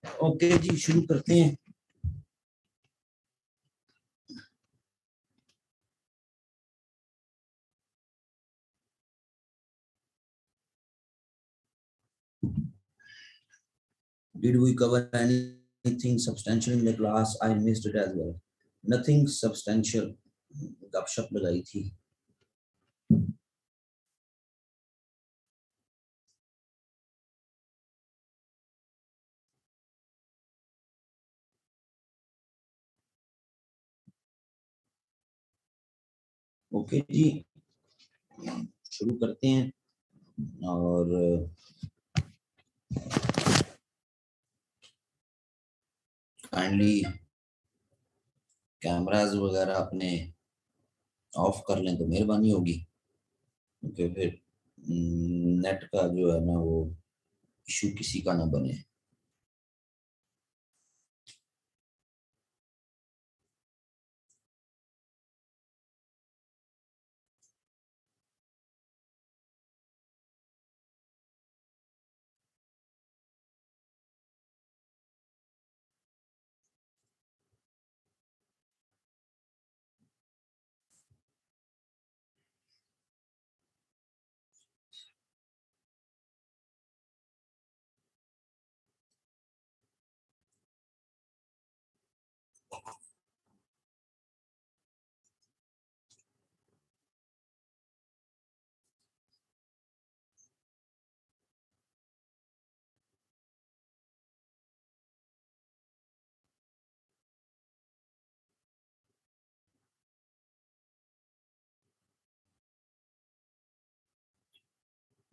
Okay जी, शुरू करते हैं। Did we cover anything substantial in the class? I missed it as well. Nothing substantial. गपशप लगाई थी। ओके जी, शुरू करते हैं। और काइंडली कैमरास वगैरह अपने ऑफ कर लें तो मेहरबानी होगी, क्योंकि फिर नेट का जो है ना वो इशू किसी का ना बने।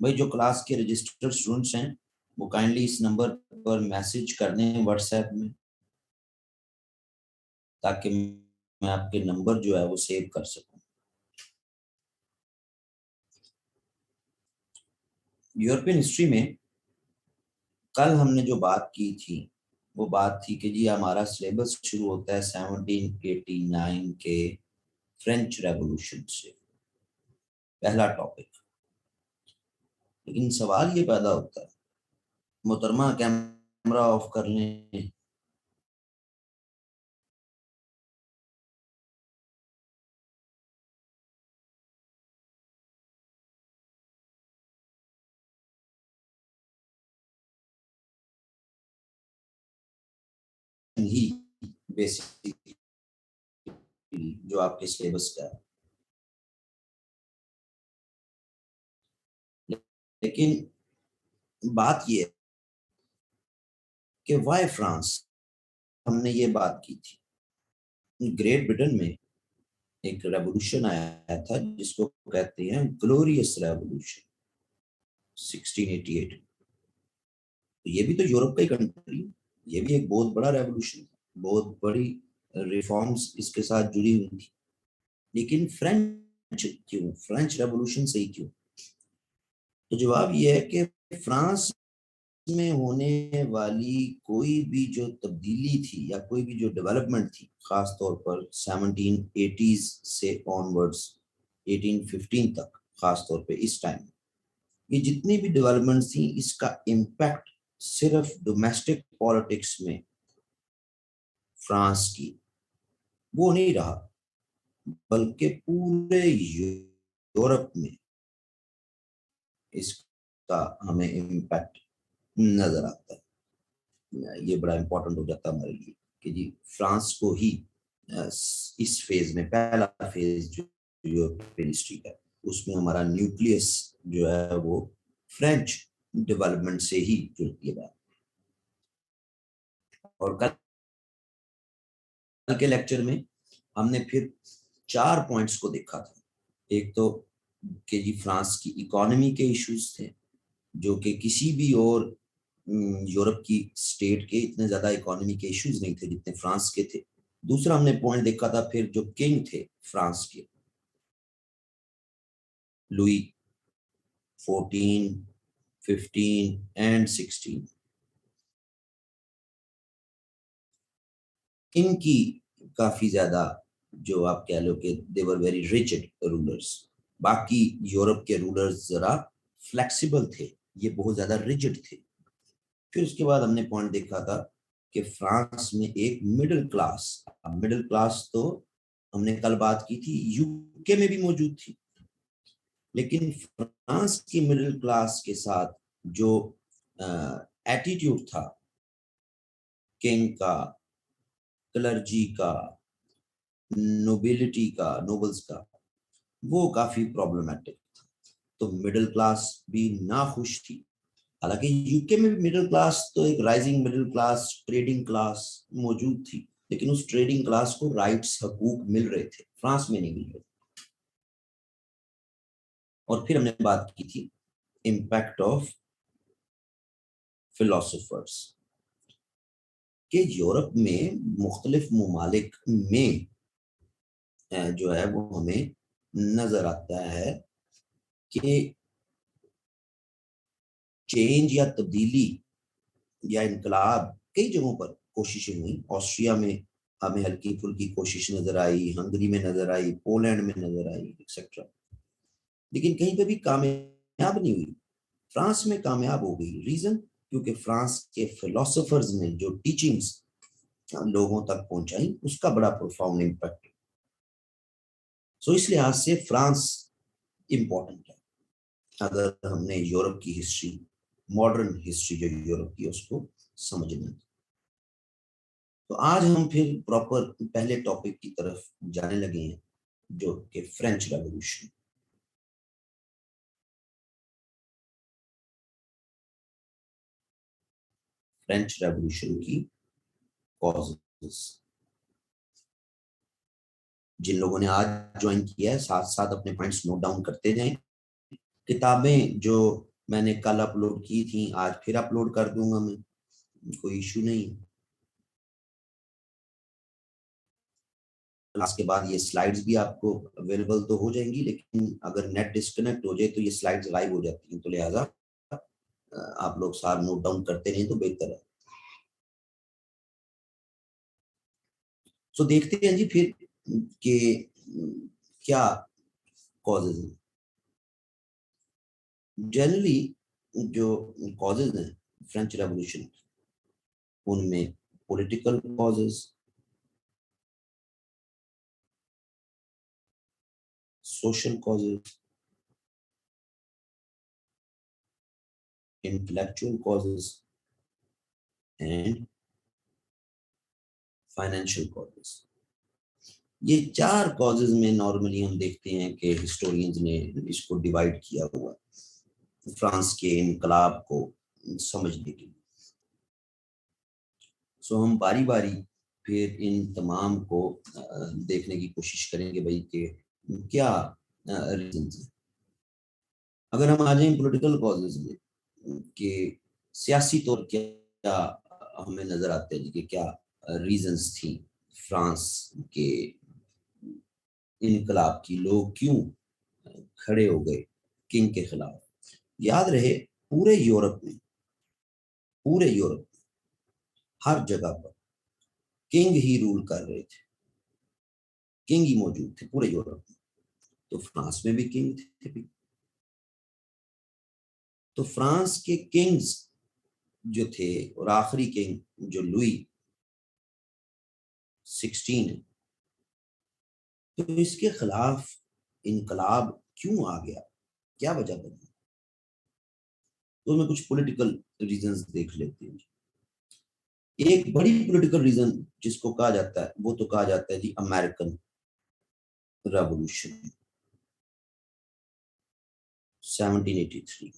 भाई जो क्लास के रजिस्टर्ड स्टूडेंट्स हैं वो काइंडली इस नंबर पर मैसेज कर दें व्हाट्सएप में, ताकि मैं आपके नंबर जो है वो सेव कर सकूं। यूरोपियन हिस्ट्री में कल हमने जो बात की थी वो बात थी कि जी हमारा सिलेबस शुरू होता है 1789 के फ्रेंच रेवोल्यूशन से, पहला टॉपिक। लेकिन सवाल ये पैदा होता है, मोहतरमा कैमरा ऑफ कर लें। ही बेसिक जो आपके सिलेबस का है, लेकिन बात ये है कि वाई फ्रांस। हमने ये बात की थी, ग्रेट ब्रिटेन में एक रेवोल्यूशन आया था जिसको कहते हैं ग्लोरियस रेवोल्यूशन 1688। तो ये भी तो यूरोप का ही कंट्री, ये भी एक बहुत बड़ा रेवोल्यूशन, बहुत बड़ी रिफॉर्म्स इसके साथ जुड़ी हुई थी। लेकिन फ्रेंच क्यों, फ्रेंच रेवोल्यूशन से ही क्यों? तो जवाब ये है कि फ्रांस में होने वाली कोई भी जो तब्दीली थी या कोई भी जो डेवलपमेंट थी, खास तौर पर 1780s से ऑनवर्ड्स 1815 तक, खास तौर पे इस टाइम, ये जितनी भी डेवलपमेंट थी इसका इम्पैक्ट सिर्फ डोमेस्टिक पॉलिटिक्स में फ्रांस की वो नहीं रहा, बल्कि पूरे यूरोप में इसका हमें इम्पैक्ट नजर आता है। ये बड़ा इंपॉर्टेंट हो जाता है हमारे लिए कि जी फ्रांस को ही इस फेज में, पहला फेज जो यूरोपियन हिस्ट्री का, उसमें हमारा न्यूक्लियस जो है वो फ्रेंच डेवलपमेंट से ही जुड़ती है बात। और कल के लेक्चर में हमने फिर 4 पॉइंट्स को देखा था। एक तो कि जी फ्रांस की इकोनॉमी के इश्यूज थे जो कि किसी भी और यूरोप की स्टेट के इतने ज्यादा इकोनॉमी के इश्यूज नहीं थे जितने फ्रांस के थे। दूसरा हमने पॉइंट देखा था फिर जो किंग थे फ्रांस के, लुई 14, 15 एंड 16, इनकी काफी ज्यादा जो आप कह लो कि दे वर वेरी रिजिड रूलर्स। बाकी यूरोप के रूलर्स जरा फ्लेक्सिबल थे, ये बहुत ज्यादा रिजिड थे। फिर उसके बाद हमने पॉइंट देखा था कि फ्रांस में एक मिडिल क्लास तो हमने कल बात की थी, यूके में भी मौजूद थी, लेकिन फ्रांस की मिडिल क्लास के साथ जो एटीट्यूड था किंग का, क्लर्जी का, नोबिलिटी का, नोबल्स का, वो काफी प्रॉब्लमेटिक था। तो मिडिल क्लास भी ना खुश थी। हालांकि यूके में भी मिडिल क्लास तो एक rising middle class, trading class मौजूद थी, लेकिन उस ट्रेडिंग क्लास को राइट्स, हकूक मिल रहे थे, फ्रांस में नहीं मिल रहे। और फिर हमने बात की थी इम्पैक्ट ऑफ फिलोसोफर्स कि यूरोप में मुख्तलिफ ममालिक में जो है वो हमें नजर आता है कि चेंज या तब्दीली या इनकलाब कई जगहों पर कोशिशें हुई। ऑस्ट्रिया में हमें हल्की फुल्की कोशिश नजर आई, हंगरी में नजर आई, पोलैंड में नजर आई, एक्सेट्रा, लेकिन कहीं पे भी कामयाब नहीं हुई। फ्रांस में कामयाब हो गई। रीजन, क्योंकि फ्रांस के फिलोसोफर्स ने जो टीचिंग्स लोगों तक पहुंचाई उसका बड़ा प्रोफाउंड इम्पैक्ट। सो इस लिहाज से फ्रांस इंपॉर्टेंट है अगर हमने यूरोप की हिस्ट्री, मॉडर्न हिस्ट्री जो यूरोप की, उसको समझना है। तो आज हम फिर प्रॉपर पहले टॉपिक की तरफ जाने लगे हैं, जो कि फ्रेंच रेवोल्यूशन। फ्रेंच रेवोल्यूशन की कॉजेस। जिन लोगों ने आज ज्वाइन किया है, साथ साथ अपने पॉइंट्स नोट डाउन करते जाएं। किताबें जो मैंने कल अपलोड की थी आज फिर अपलोड कर दूंगा मैं, कोई इशू नहीं। क्लास के बाद ये स्लाइड्स भी आपको अवेलेबल तो हो जाएंगी, लेकिन अगर नेट डिस्कनेक्ट हो जाए तो ये स्लाइड्स गायब हो जाती हैं, तो लिहाजा आप लोग साथ नोट डाउन करते रहें तो बेहतर है। सो देखते हैं जी फिर कि क्या कॉजेज हैं। जनरली जो कॉजेज हैं फ्रेंच रेवोल्यूशन, उनमें political causes, social causes, intellectual causes and financial causes. ये चार कॉजेज में नॉर्मली हम देखते हैं कि हिस्टोरियंस ने इसको डिवाइड किया हुआ फ्रांस के इनकलाब को समझने के लिए। सो हम बारी बारी फिर इन तमाम को देखने की कोशिश करेंगे भाई कि क्या रीजन है। अगर हम आ जाए पॉलिटिकल कॉजेज में कि सियासी तौर क्या हमें नजर आते हैं कि क्या रीजंस थी फ्रांस के इनकलाब की, लोग क्यों खड़े हो गए किंग के खिलाफ। याद रहे पूरे यूरोप में हर जगह पर किंग ही रूल कर रहे थे, किंग ही मौजूद थे पूरे यूरोप में। तो फ्रांस में भी किंग थे भी। तो फ्रांस के किंग्स जो थे, और आखिरी किंग जो लुई 16 है, तो इसके खिलाफ इनकलाब क्यों आ गया, क्या वजह बनी। तो मैं कुछ पॉलिटिकल रीजंस देख लेते हैं। एक बड़ी पॉलिटिकल रीजन जिसको कहा जाता है वो तो कहा जाता है जी अमेरिकन रेवोल्यूशन 1783।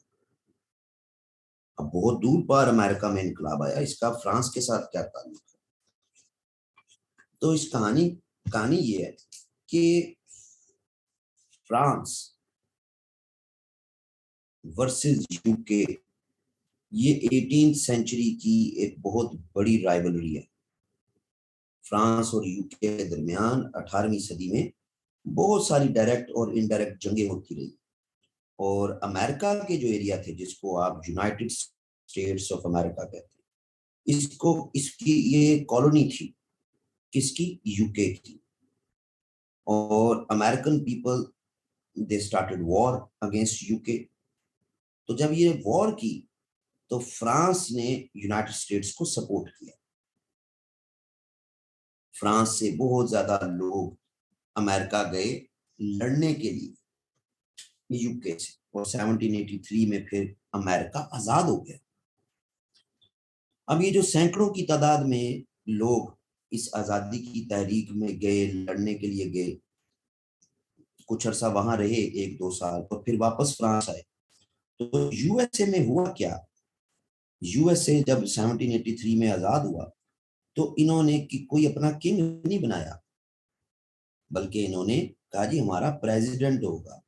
अब बहुत दूर पार अमेरिका में इनकलाब आया, इसका फ्रांस के साथ क्या ताल्लुक है। तो इस कहानी ये है कि फ्रांस वर्सेस यूके, ये 18th सेंचुरी की एक बहुत बड़ी राइवलरी है। फ्रांस और यूके के दरमियान 18वीं सदी में बहुत सारी डायरेक्ट और इनडायरेक्ट जंगें होती रही। और अमेरिका के जो एरिया थे, जिसको आप यूनाइटेड स्टेट्स ऑफ अमेरिका कहते हैं, इसको इसकी ये कॉलोनी थी, किसकी, यूके की। और American people they started war against UK. तो जब ये वॉर की तो फ्रांस ने यूनाइटेड स्टेट्स को सपोर्ट किया। फ्रांस से बहुत ज्यादा लोग अमेरिका गए लड़ने के लिए यूके से, और 1783 में फिर अमेरिका आजाद हो गया। अब ये जो सैकड़ों की तादाद में लोग इस आजादी की तहरीक में गए, लड़ने के लिए गए, कुछ अरसा वहां रहे, 1-2 साल, और फिर वापस फ्रांस आए। तो यूएसए में हुआ क्या, यूएसए जब 1783 में आजाद हुआ तो इन्होंने कि कोई अपना किंग नहीं बनाया, बल्कि इन्होंने कहा जी हमारा प्रेसिडेंट होगा,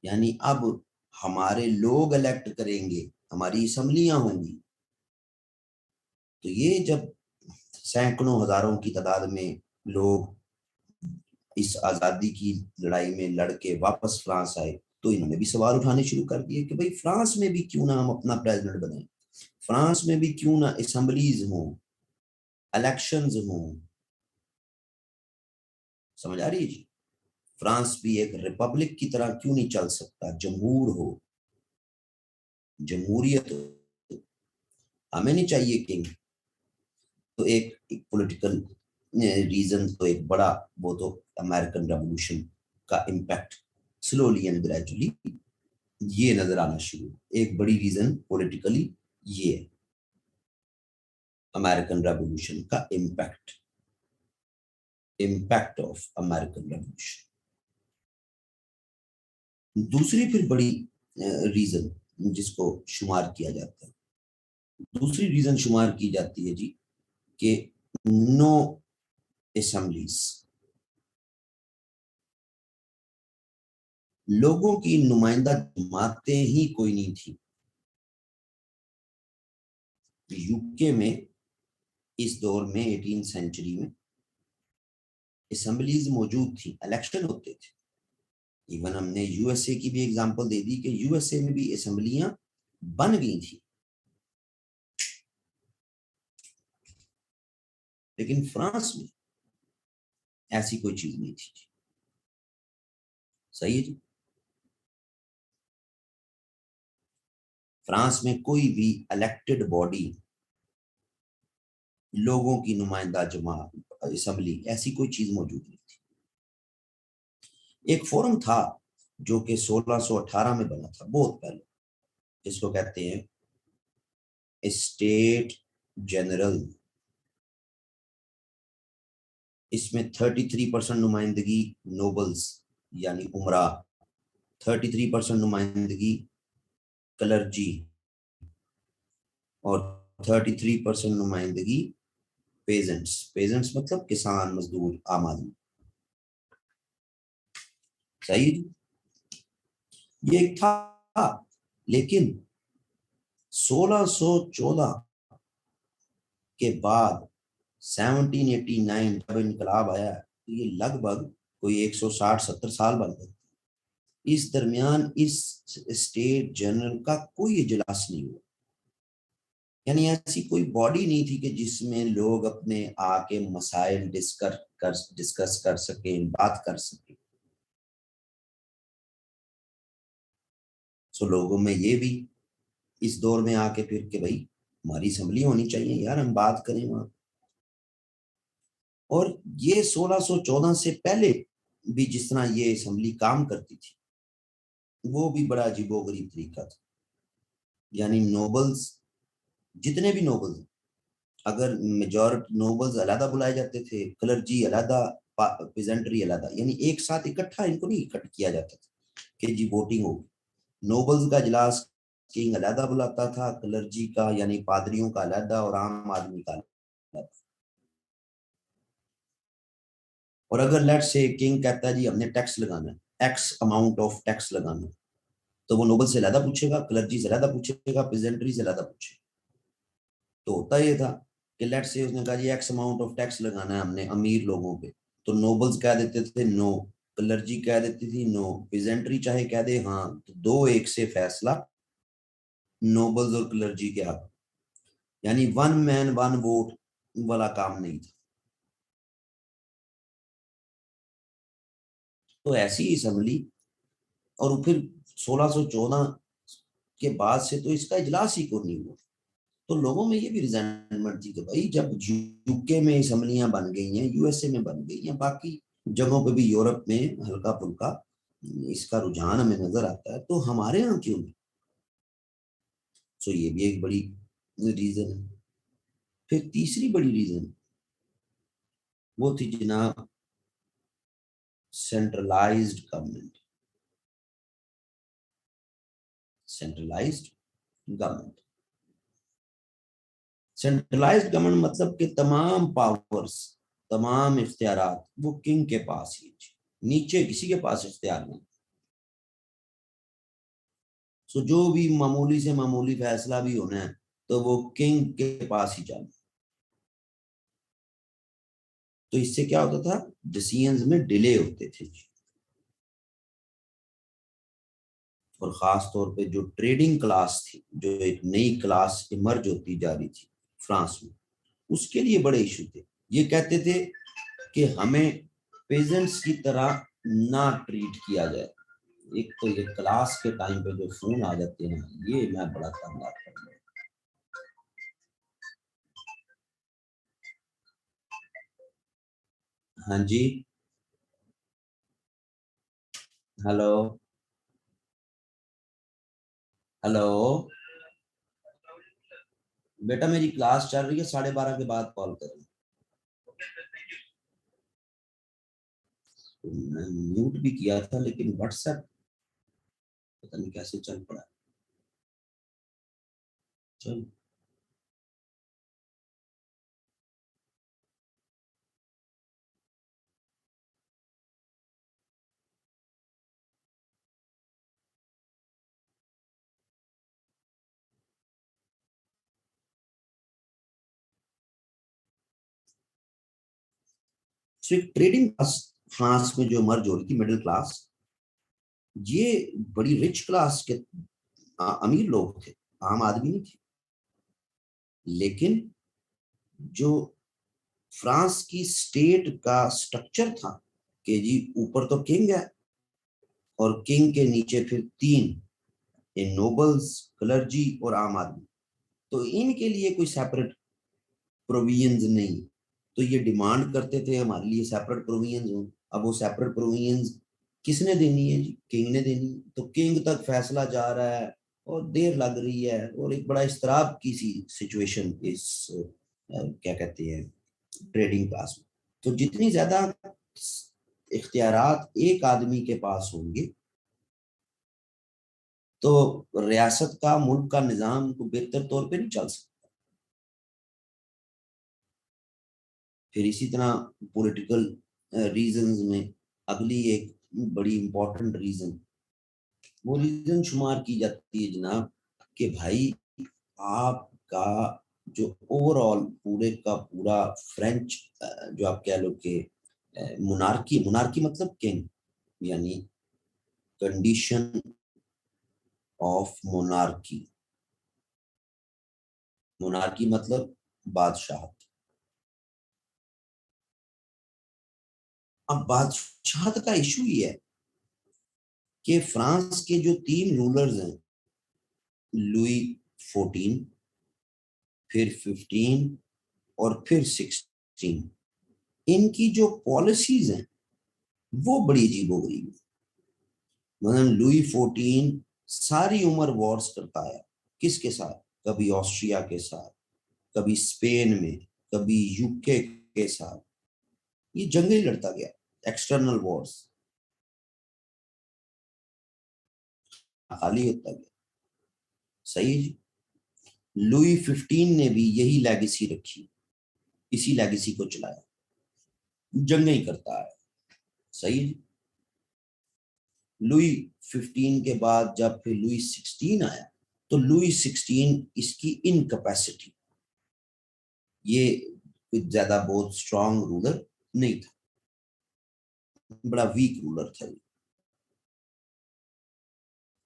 यानी अब हमारे लोग इलेक्ट करेंगे, हमारी असेंबलियां होंगी। तो ये जब सैकड़ों हजारों की तादाद में लोग इस आजादी की लड़ाई में लड़के वापस फ्रांस आए, तो इन्होंने भी सवाल उठाने शुरू कर दिए कि भाई फ्रांस में भी क्यों ना हम अपना प्रेसिडेंट बनाएं, फ्रांस में भी क्यों ना असेंबलीज हों, इलेक्शंस हों। समझ आ रही है जी? फ्रांस भी एक रिपब्लिक की तरह क्यों नहीं चल सकता, जमहूर हो, जमहूरियत हो, हमें नहीं चाहिए किंग। तो एक पॉलिटिकल रीजन तो एक बड़ा, वो तो अमेरिकन रेवोल्यूशन का इम्पैक्ट स्लोली एंड ग्रेजुअली ये नजर आना शुरू, एक बड़ी रीजन पॉलिटिकली ये है अमेरिकन रेवोल्यूशन का impact, impact of American revolution. दूसरी फिर बड़ी रीजन जिसको शुमार किया जाता है, दूसरी रीजन शुमार की जाती है जी कि नो असेंबलीज, लोगों की नुमाइंदा जमातें ही कोई नहीं थी यूके में। इस दौर में 18 सेंचुरी में असेंबलीज मौजूद थी, इलेक्शन होते थे। इवन हमने यूएसए की भी एग्जांपल दे दी कि यूएसए में भी असेंबलियां बन गई थी, लेकिन फ्रांस में ऐसी कोई चीज नहीं थी। सही है जी? फ्रांस में कोई भी इलेक्टेड बॉडी, लोगों की नुमाइंदा जमात, असेंबली, ऐसी कोई चीज मौजूद नहीं थी। एक फोरम था जो कि 1618 में बना था, बहुत पहले, जिसको कहते हैं स्टेट जनरल। इसमें 33% नुमाइंदगी नोबल्स यानी उमरा, 33% नुमाइंदगी क्लर्जी, और 33% नुमाइंदगी पेजेंट्स। पेजेंट्स मतलब किसान, मजदूर, आम आदमी। सही है जी? ये एक था, लेकिन 1614 के बाद 1789 जब इनकलाब आया तो ये लगभग कोई 160-70 साल बन गए। इस दरमियान इस स्टेट जनरल का कोई इजलास नहीं हुआ, यानी ऐसी कोई बॉडी नहीं थी कि जिसमें लोग अपने आके मसाइल डिस्कस कर सके, बात कर सके। सो लोगों में ये भी इस दौर में आके फिर के भाई हमारी असेंबली होनी चाहिए यार, हम बात करें वहां। और ये 1614 से पहले भी जिस तरह ये असेंबली काम करती थी वो भी बड़ा अजीबोगरीब तरीका था। यानी नोबल्स, जितने भी नोबल्स, अगर मेजॉरिटी नोबल्स अलहदा बुलाए जाते थे, क्लर्जी अलहदा, पेजेंट्री अलहदा, यानी एक साथ इकट्ठा इनको नहीं इकट्ठ किया जाता था कि जी वोटिंग होगी। नोबल्स का इजलास किंग अलहदा बुलाता था, क्लर्जी का यानी पादरियों का अलहदा, और आम आदमी का अलहदा। और अगर लेट से किंग कहता है जी हमने टैक्स लगाना है, एक्स अमाउंट ऑफ टैक्स लगाना है, तो वो नोबल से अलहदा पूछेगा, क्लर्जी से अलहदा पूछेगा, पेजेंट्री से अलहदा पूछेगा। तो होता ये था कि लेट से उसने कहा जी एक्स अमाउंट ऑफ टैक्स लगाना है हमने अमीर लोगों पे, तो नोबल्स कह देते थे नो, क्लर्जी कह देती थी नो, पेजेंट्री चाहे कह दे हाँ, तो 2-1 से फैसला नोबल्स और क्लर्जी के हक। यानी वन मैन वन वोट वाला काम नहीं था। तो ऐसी असेंबली, और फिर 1614 के बाद से तो इसका इजलास ही को नहीं हुआ। तो लोगों में ये भी रिजेंटमेंट थी कि भाई जब यूके में असम्बलियां बन गई हैं, यूएसए में बन गई हैं, बाकी जगहों पे भी यूरोप में हल्का फुल्का इसका रुझान हमें नजर आता है, तो हमारे यहाँ क्यों नहीं? सो ये भी एक बड़ी रीजन है। फिर तीसरी बड़ी रीजन वो थी जनाब centralised government. Centralised government centralised government मतलब कि तमाम पावर्स, तमाम इख्तियारात वो किंग के पास ही है। नीचे किसी के पास इख्तियार नहीं। सो जो भी मामूली से मामूली फैसला भी होना है तो वो किंग के पास ही जाना। तो इससे क्या होता था, डिसीजंस में डिले होते थे। और खास तौर पे जो ट्रेडिंग क्लास थी, जो एक नई क्लास इमर्ज होती जा रही थी फ्रांस में, उसके लिए बड़े इशू थे। ये कहते थे कि हमें पेजेंट्स की तरह ना ट्रीट किया जाए। एक तो ये क्लास के टाइम पे जो फोन आ जाते हैं, ये मैं बड़ा तंग आता हूं। हाँ जी। हेलो। हेलो। बेटा मेरी क्लास चल रही है, 12:30 के बाद कॉल करें। मैं म्यूट भी किया था लेकिन व्हाट्सएप पता नहीं कैसे चल पड़ा। चल। सिर्फ ट्रेडिंग क्लास फ्रांस में जो मर्ज हो रही थी, मिडिल क्लास, ये बड़ी रिच क्लास के अमीर लोग थे, आम आदमी नहीं थे। लेकिन जो फ्रांस की स्टेट का स्ट्रक्चर था कि जी ऊपर तो किंग है और किंग के नीचे फिर तीन, ये नोबल्स, क्लर्जी और आम आदमी, तो इनके लिए कोई सेपरेट प्रोविजंस नहीं। तो ये डिमांड करते थे हमारे लिए सेपरेट प्रोविजंस हो। अब वो सेपरेट प्रोविजंस किसने देनी है जी? किंग ने देनी है। तो किंग तक फैसला जा रहा है और देर लग रही है, और एक बड़ा इस्तराब की सी सिचुएशन इस क्या कहते हैं ट्रेडिंग क्लास में। तो जितनी ज्यादा इख्तियारात एक आदमी के पास होंगे, तो रियासत का, मुल्क का निजाम को बेहतर तौर पे नहीं चल सकता। फिर इसी तरह पॉलिटिकल रीजंस में अगली एक बड़ी इंपॉर्टेंट रीजन, वो रीजन शुमार की जाती है जनाब कि भाई आपका जो ओवरऑल पूरे का पूरा फ्रेंच, जो आप कह लो कि मोनार्की, मोनार्की मतलब किंग, यानी कंडीशन ऑफ मोनार्की। मोनार्की मतलब बादशाह। अब बादशाह का इशू ये है कि फ्रांस के जो तीन रूलर्स हैं, लुई 14, फिर 15 और फिर 16, इनकी जो पॉलिसीज हैं वो बड़ी अजीब हो गई। मतलब लुई 14 सारी उम्र वॉर्स करता है। किसके साथ? कभी ऑस्ट्रिया के साथ, कभी स्पेन में, कभी यूके के साथ, ये जंगे ही लड़ता गया, एक्सटर्नल वॉर्स, खाली होता गया। सही है जी। लुई 15 ने भी यही लेगेसी रखी, इसी लेगेसी को चलाया, जंगे ही करता है। सही है जी। लुई 15 के बाद जब फिर लुई 16 आया, तो लुई 16 इसकी इनकैपेसिटी, ये कुछ ज्यादा बहुत स्ट्रांग रूलर नहीं था, बड़ा वीक रूलर था,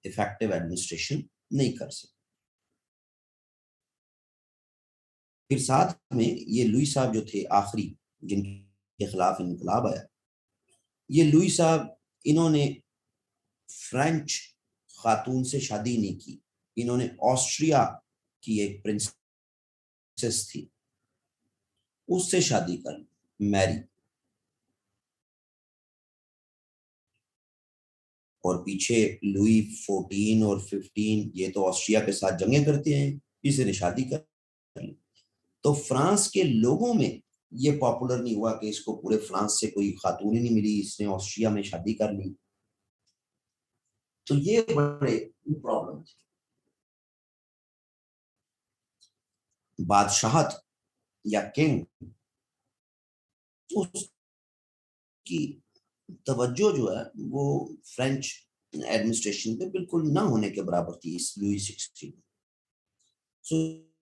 इफेक्टिव एडमिनिस्ट्रेशन नहीं कर सकता। फिर साथ में ये लुई साहब जो थे आखिरी, जिनके खिलाफ इनकलाब आया, ये लुई साहब, इन्होंने फ्रेंच खातून से शादी नहीं की, इन्होंने ऑस्ट्रिया की एक प्रिंसेस प्रिंसेस थी, उससे शादी कर ली, मैरी। और पीछे लुई 14 और 15 ये तो ऑस्ट्रिया के साथ जंगें करते हैं, इसने शादी कर ली। तो फ्रांस के लोगों में ये पॉपुलर नहीं हुआ कि इसको पूरे फ्रांस से कोई खातून ही नहीं मिली, इसने ऑस्ट्रिया में शादी कर ली। तो ये बड़े प्रॉब्लम थी। बादशाहत या किंग, उसकी तवज्जो जो है वो फ्रेंच एडमिनिस्ट्रेशन पे बिल्कुल ना होने के बराबर थी इस लुई 16। सो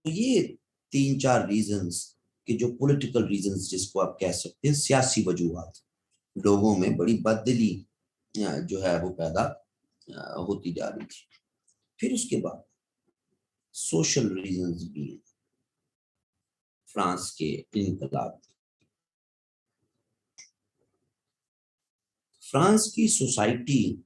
ये 3-4 रीजंस कि जो पॉलिटिकल रीजंस जिसको आप कह सकते हैं, सियासी वजूहात, लोगों में बड़ी बददिली जो है वो पैदा होती जा रही थी। फिर उसके बाद सोशल रीजंस भी हैं। फ्रांस के इनकलाब, फ्रांस की सोसाइटी,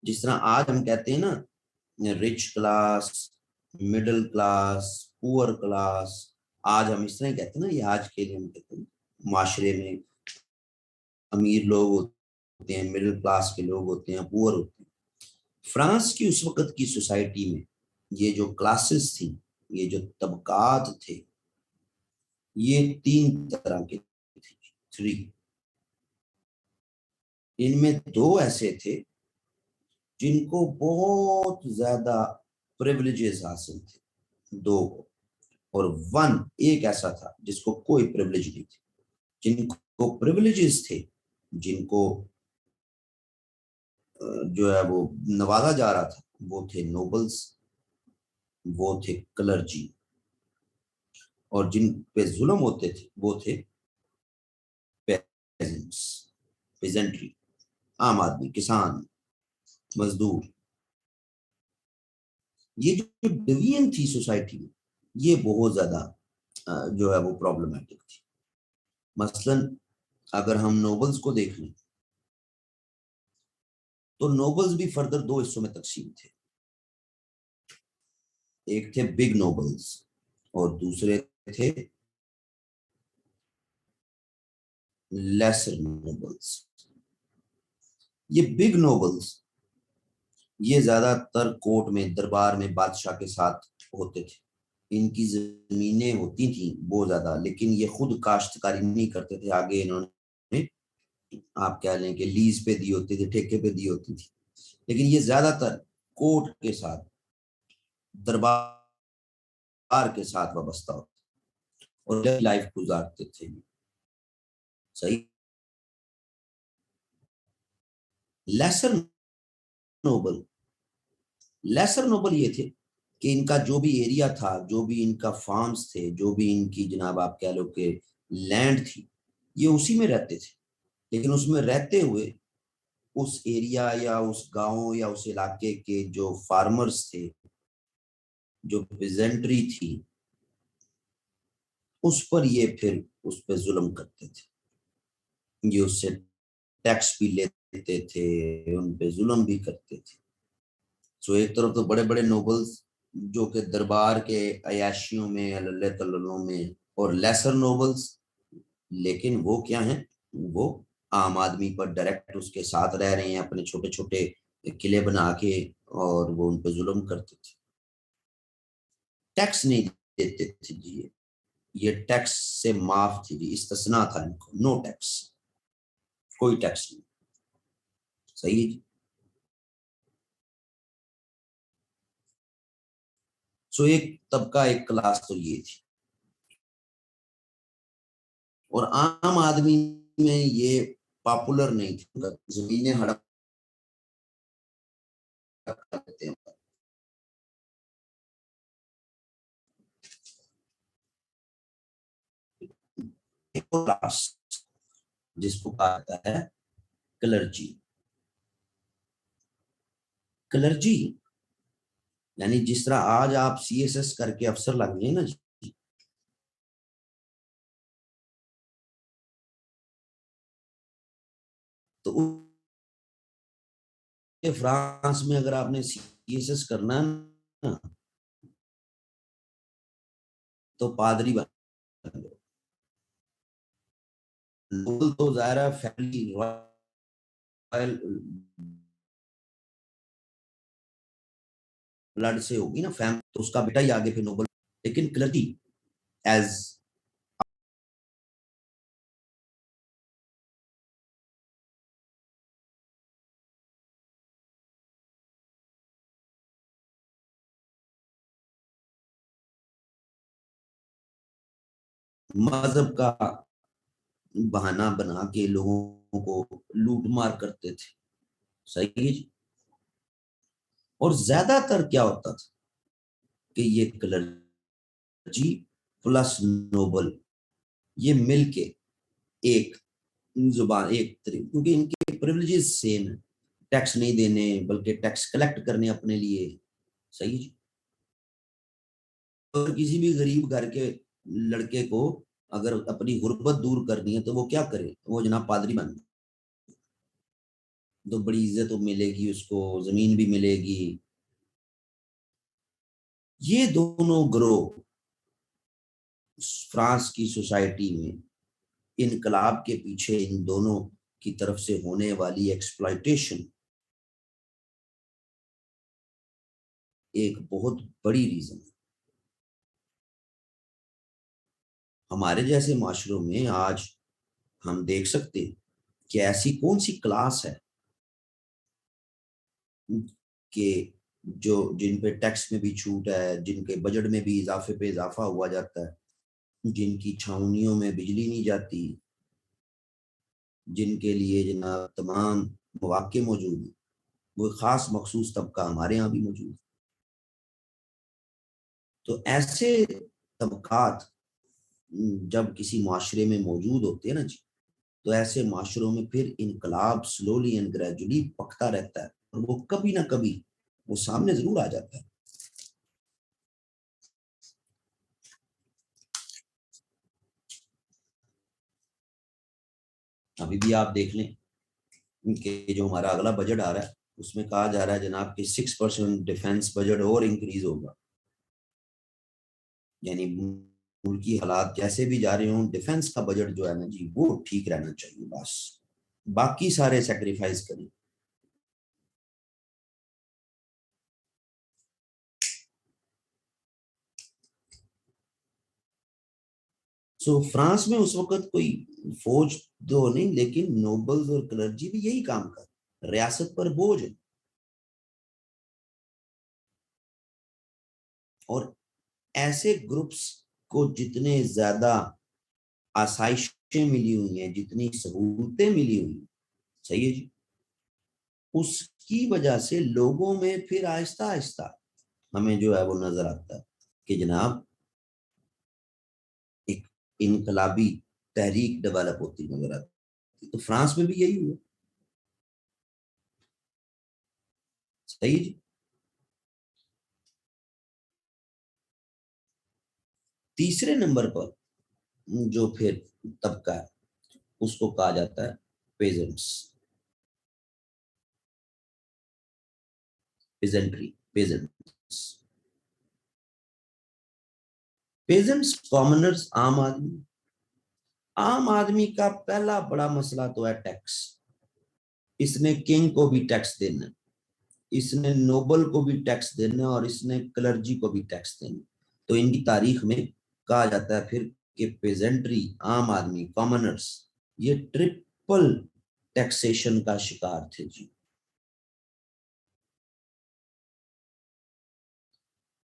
जिस तरह आज हम कहते हैं ना rich class, middle class, poor class, आज हम इस तरह कहते हैं ना, ये आज के लिए हम कहते हैं माशरे में अमीर लोग होते हैं, मिडिल क्लास के लोग होते हैं, पुअर होते हैं। फ्रांस की उस वक्त की सोसाइटी में ये जो क्लासेस थी, ये जो तबकात थे, ये 3 तरह के थे, 3। इनमें 2 ऐसे थे जिनको बहुत ज्यादा प्रिविलेजेस हासिल थे, 2। और 1 एक ऐसा था जिसको कोई प्रिविलेज नहीं थी। जिनको प्रिविलेजेस थे, जिनको जो है वो नवाजा जा रहा था, वो थे नोबल्स, वो थे क्लर्जी। और जिन पे जुल्म होते थे वो थे पेजेंट्स, पेजेंट्री, आम आदमी, किसान, मजदूर। ये जो डिवीजन थी सोसाइटी में, ये बहुत ज्यादा जो है वो प्रॉब्लमेटिक थी। मसलन अगर हम नोबल्स को देख लें, तो नोबल्स भी फर्दर 2 हिस्सों में तकसीम थे। एक थे बिग नोबल्स और दूसरे थे लेसर नोबल्स। ये बिग नोबल्स, ये ज्यादातर कोर्ट में, दरबार में बादशाह के साथ होते थे। इनकी जमीनें होती थी बहुत ज्यादा, लेकिन ये खुद काश्तकारी नहीं करते थे। आगे इन्होंने आप कह लें कि लीज पे दी होती थी, ठेके पे दी होती थी। लेकिन ये ज्यादातर कोर्ट के साथ, दरबार के साथ वाबस्ता होते और लाइफ गुजारते थे। सही। लेसर नोबल, लेसर नोबल ये थे कि इनका जो भी एरिया था, जो भी इनका फार्म्स थे, जो भी इनकी जनाब आप कह लो कि लैंड थी, ये उसी में रहते थे। लेकिन उसमें रहते हुए उस एरिया या उस गांव या उस इलाके के जो फार्मर्स थे, जो पेजेंट्री थी, उस पर ये फिर उस पर जुल्म करते थे। ये उससे टैक्स भी लेते थे, उन पे जुल्म भी करते थे। सो एक तरफ तो बड़े बड़े नोबल्स जो कि दरबार के अयाशियों में, अल्ले तल्लों में, और लेसर नोबल्स, लेकिन वो क्या हैं, वो आम आदमी पर डायरेक्ट उसके साथ रह रहे हैं, अपने छोटे छोटे किले बना के, और वो उन पर जुल्म करते थे। टैक्स नहीं देते थे जी, ये टैक्स से माफ थी जी, इस्तिस्ना था इनको, नो टैक्स, कोई टैक्स नहीं। सही है जी। सो एक तबका, एक क्लास तो ये थी। और आम आदमी में ये पॉपुलर नहीं थी, जमीनें हड़प करते हैं। एक क्लास जिसको कहा जाता है क्लर्जी। क्लर्जी यानी जिस तरह आज आप सीएसएस करके अफसर लग गए ना जी, तो फ्रांस में अगर आपने सीएसएस करना है ना, तो पादरी बन गए। नोबल तो जाहिर है फैमिली रॉयल ब्लड से होगी ना फैमिली, तो उसका बेटा ही आगे फिर नोबल। लेकिन क्लर्की एज मजहब का बहाना बना के लोगों को लूट मार करते थे। सही है जी। और ज्यादातर क्या होता था कि ये क्लर्जी प्लस नोबल ये मिलके एक जुबान एक तरीके, क्योंकि इनके प्रिविलेजेस सेम है, टैक्स नहीं देने बल्कि टैक्स कलेक्ट करने अपने लिए। सही है जी। अगर किसी भी गरीब घर के लड़के को अगर अपनी गुर्बत दूर करनी है तो वो क्या करे, वो जनाब पादरी बन, तो बड़ी इज्जत तो मिलेगी उसको, जमीन भी मिलेगी। ये दोनों ग्रोह फ्रांस की सोसाइटी में इनकलाब के पीछे इन दोनों की तरफ से होने वाली एक्सप्लॉयटेशन एक बहुत बड़ी रीजन है। हमारे जैसे माशरों में आज हम देख सकते हैं कि ऐसी कौन सी क्लास है कि जो जिन पे टैक्स में भी छूट है, जिनके बजट में भी इजाफे पे इजाफा हुआ जाता है, जिनकी छावनियों में बिजली नहीं जाती, जिनके लिए जनाब तमाम मौके मौजूद हैं। वो खास मखसूस तबका हमारे यहाँ भी मौजूद है। तो ऐसे तबकात जब किसी माशरे में मौजूद होते हैं ना जी, तो ऐसे माशरों में फिर इनकलाब स्लोली एंड ग्रेजुअली पकता रहता है, और वो कभी ना कभी वो सामने जरूर आ जाता है। अभी भी आप देख लें कि जो हमारा अगला बजट आ रहा है उसमें कहा जा रहा है जनाब कि 6% डिफेंस बजट और इंक्रीज होगा। यानी मुल्की हालात जैसे भी जा रहे हों, डिफेंस का बजट जो है ना जी वो ठीक रहना चाहिए बस, बाकी सारे सेक्रीफाइस करें। सो फ्रांस में उस वक्त कोई फौज तो नहीं, लेकिन नोबल्स और क्लर्जी भी यही काम कर, रियासत पर बोझ है। और ऐसे ग्रुप्स को जितने ज्यादा आसाइशें मिली हुई हैं, जितनी सहूलतें मिली हुई हैं, सही है जी, उसकी वजह से लोगों में फिर आहिस्ता आहिस्ता हमें जो है वो नजर आता है कि जनाब एक इनकलाबी तहरीक डेवलप होती नजर आती। तो फ्रांस में भी यही हुआ। सही है जी। तीसरे नंबर पर जो फिर तबका है उसको कहा जाता है pageants, pageantry, pageants. Pageants commoners आम आदमी का पहला बड़ा मसला तो है टैक्स। इसने किंग को भी टैक्स देना है, इसने नोबल को भी टैक्स देना है, और इसने क्लर्जी को भी टैक्स देना है। तो इनकी तारीख में कहा जाता है फिर कि पेजेंट्री, आम आदमी, कॉमनर्स, ये ट्रिपल टैक्सेशन का शिकार थे जी।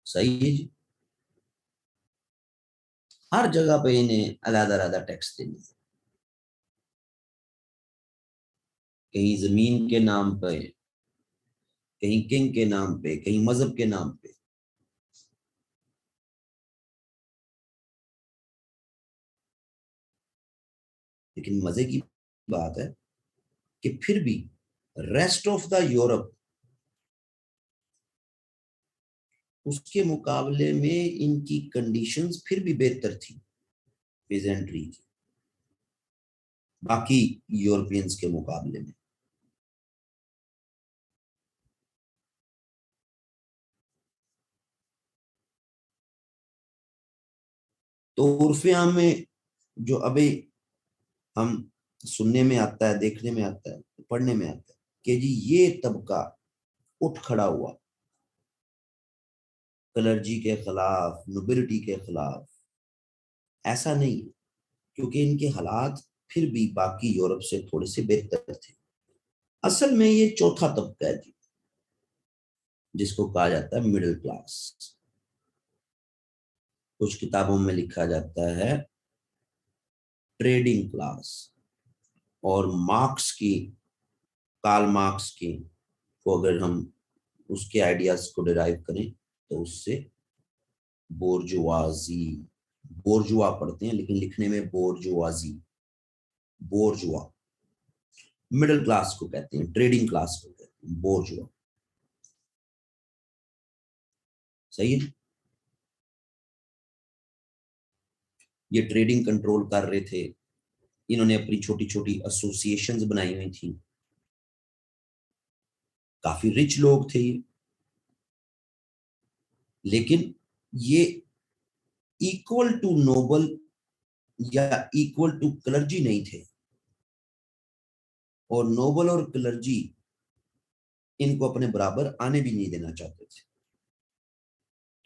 सही है जी। हर जगह पे इन्हें अलग अलग टैक्स देने, कहीं जमीन के नाम पे, कहीं किंग के नाम पे, कहीं मजहब के नाम पे। लेकिन मजे की बात है कि फिर भी रेस्ट ऑफ द यूरोप उसके मुकाबले में इनकी कंडीशंस फिर भी बेहतर थी पेजेंट्री की, बाकी यूरोपियंस के मुकाबले में। तो उर्फे आम में जो अभी हम सुनने में आता है, देखने में आता है, पढ़ने में आता है कि जी ये तबका उठ खड़ा हुआ कलर्जी के खिलाफ, नोबिलिटी के खिलाफ, ऐसा नहीं, क्योंकि इनके हालात फिर भी बाकी यूरोप से थोड़े से बेहतर थे। असल में ये चौथा तबका है जी, जिसको कहा जाता है मिडिल क्लास। कुछ किताबों में लिखा जाता है ट्रेडिंग क्लास। और मार्क्स की, कार्ल मार्क्स की को अगर हम उसके आइडियाज को डिराइव करें तो उससे बोर्जुआजी, बोर्जुआ पढ़ते हैं लेकिन लिखने में बोर्जुआजी, बोर्जुआ। मिडिल क्लास को कहते हैं, ट्रेडिंग क्लास को कहते हैं बोर्जुआ। सही है। ये ट्रेडिंग कंट्रोल कर रहे थे, इन्होंने अपनी छोटी छोटी एसोसिएशंस बनाई हुई थी, काफी रिच लोग थे ये। लेकिन ये इक्वल टू नोबल या इक्वल टू क्लर्जी नहीं थे, और नोबल और क्लर्जी इनको अपने बराबर आने भी नहीं देना चाहते थे।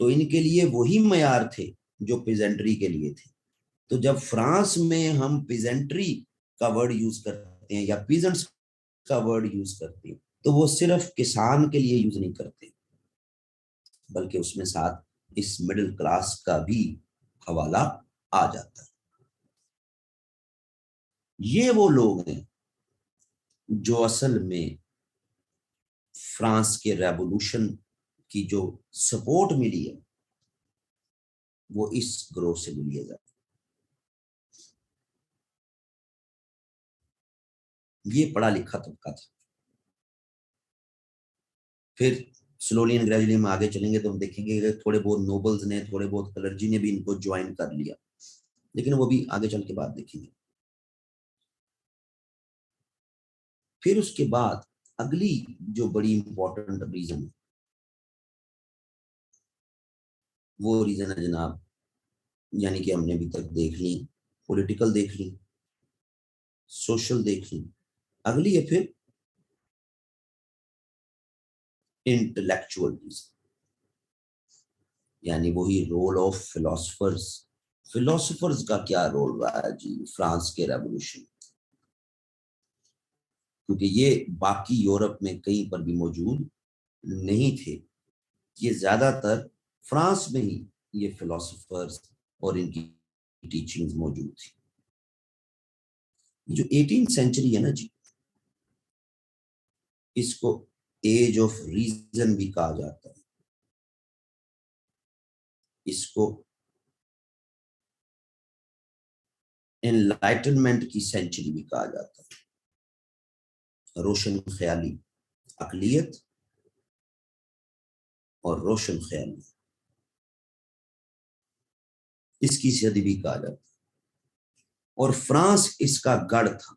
तो इनके लिए वही मयार थे जो पेजेंट्री के लिए थे। तो जब फ्रांस में हम पेजेंट्री का वर्ड यूज करते हैं या पीजेंट्स का वर्ड यूज करते हैं, तो वो सिर्फ किसान के लिए यूज नहीं करते, बल्कि उसमें साथ इस मिडिल क्लास का भी हवाला आ जाता है। ये वो लोग हैं जो असल में फ्रांस के रेवोल्यूशन की जो सपोर्ट मिली है वो इस ग्रोथ से मिली है। ये पढ़ा लिखा तबका था। फिर स्लोली एंड ग्रेजुअली हम आगे चलेंगे तो हम देखेंगे कि थोड़े बहुत नोबल्स ने, थोड़े बहुत क्लर्जी ने भी इनको ज्वाइन कर लिया, लेकिन वो भी आगे चल के बाद देखेंगे। फिर उसके बाद अगली जो बड़ी इंपॉर्टेंट रीजन है, वो रीजन है जनाब, यानी कि हमने अभी तक देख ली, पॉलिटिकल देख ली, सोशल देख ली, अगली है फिर इंटेलेक्चुअल रीजन, यानी वही रोल ऑफ फिलोसफर्स। फिलोसफर्स का क्या रोल रहा है जी फ्रांस के रेवोल्यूशन, क्योंकि ये बाकी यूरोप में कहीं पर भी मौजूद नहीं थे। ये ज्यादातर फ्रांस में ही ये फिलोसफर्स और इनकी टीचिंग्स मौजूद थी। जो 18th सेंचुरी है ना जी, इसको एज ऑफ रीजन भी कहा जाता है, इसको एनलाइटनमेंट की सेंचुरी भी कहा जाता है। रोशन ख्याली, अकलियत और रोशन ख्याली, इसकी सदी भी कहा जाता है। और फ्रांस इसका गढ़ था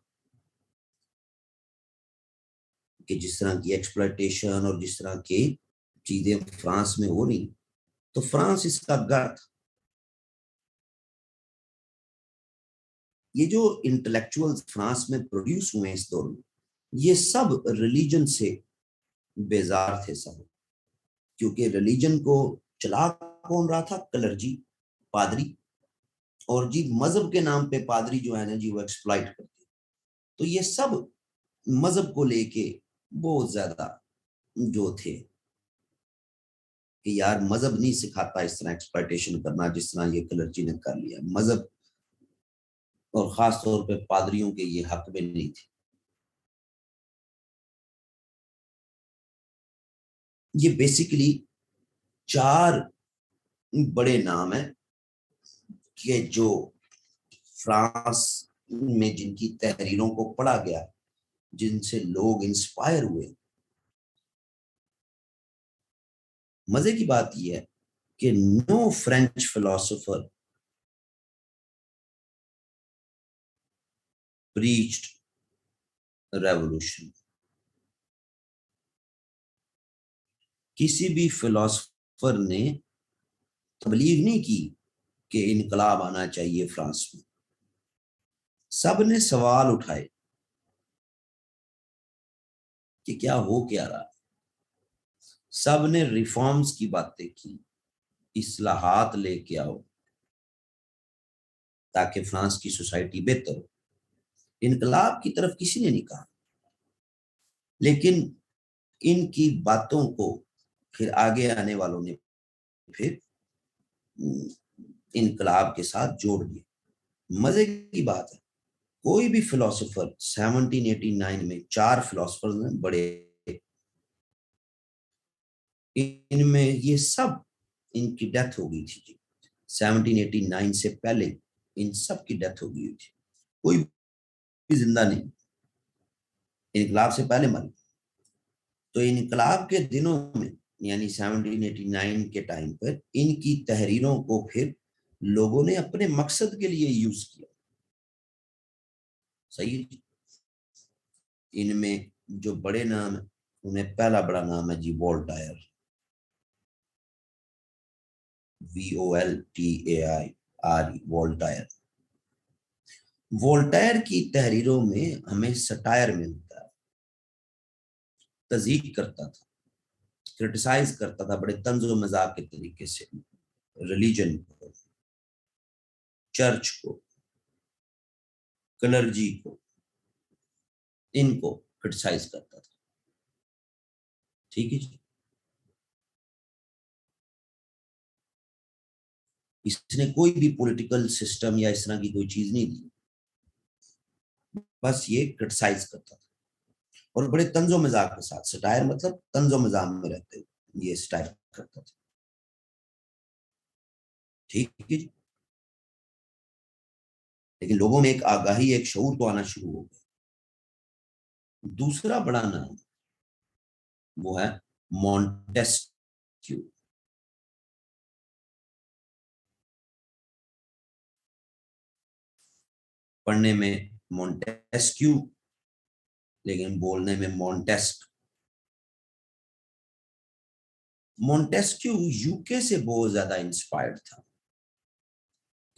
कि जिस तरह की एक्सप्लॉयटेशन और जिस तरह की चीजें फ्रांस में हो रही, तो फ्रांस इसका गढ़ था। ये जो इंटेलेक्चुअल्स फ्रांस में प्रोड्यूस हुए इस दौर में, ये सब रिलीजन से बेजार थे सब, क्योंकि रिलीजन को चला कौन रहा था? क्लर्जी, पादरी। और जी मजहब के नाम पे पादरी जो है ना जी वो एक्सप्लॉइट करते। तो ये सब मजहब को लेके बहुत ज्यादा जो थे कि यार मजहब नहीं सिखाता इस तरह एक्सप्लॉइटेशन करना जिस तरह ये क्लर्जी ने कर लिया। मजहब और खास तौर पे पादरियों के ये हक में नहीं थे। ये बेसिकली चार बड़े नाम हैं कि जो फ्रांस में जिनकी तहरीरों को पढ़ा गया, जिनसे लोग इंस्पायर हुए। मजे की बात यह है कि know French philosopher preached revolution. किसी भी फिलोसोफर ने तबलीग नहीं की कि इनकलाब आना चाहिए फ्रांस में। सब ने सवाल उठाए कि क्या हो क्या रहा। सब ने रिफॉर्म्स की बातें की, इस्लाहात लेके आओ ताकि फ्रांस की सोसाइटी बेहतर हो। इनकलाब की तरफ किसी ने नहीं कहा, लेकिन इनकी बातों को फिर आगे आने वालों ने फिर इनकलाब के साथ जोड़ दिया। मजे की बात है, कोई भी फिलोसोफर 1789 में 4 फिलोसोफर ने बड़े, इनमें ये सब इनकी डेथ हो गई थी जी। 1789 से पहले इन सब की डेथ हो गई थी, कोई भी जिंदा नहीं, इनकलाब से पहले मर। तो इनकलाब के दिनों में यानी 1789 के टाइम पर इनकी तहरीरों को फिर लोगों ने अपने मकसद के लिए यूज किया। सही है। इनमें जो बड़े नाम है, उन्हें पहला बड़ा नाम है जी वोल्टायर, VOLTAIR, वोल्टायर। वोल्टायर की तहरीरों में हमें सटायर मिलता है, तज़ीक करता था, क्रिटिसाइज करता था बड़े तंज और मजाक के तरीके से रिलीजन को, चर्च को, क्लर्जी को, इनको क्रिटिसाइज करता था। ठीक है जी। इसने कोई भी पॉलिटिकल सिस्टम या इस तरह की कोई चीज नहीं दी, बस ये क्रिटिसाइज करता था और बड़े तंजो मजाक के साथ। सटायर मतलब तंजो मजाक में रहते हुए ये स्टाइल करता था। ठीक है जी। लेकिन लोगों में एक आगाही, एक शऊर तो आना शुरू हो गया। दूसरा बड़ा नाम वो है मॉन्टेस्क्यू। पढ़ने में मॉन्टेस्क्यू, लेकिन बोलने में मॉन्टेस्क। मॉन्टेस्क्यू यूके से बहुत ज्यादा इंस्पायर्ड था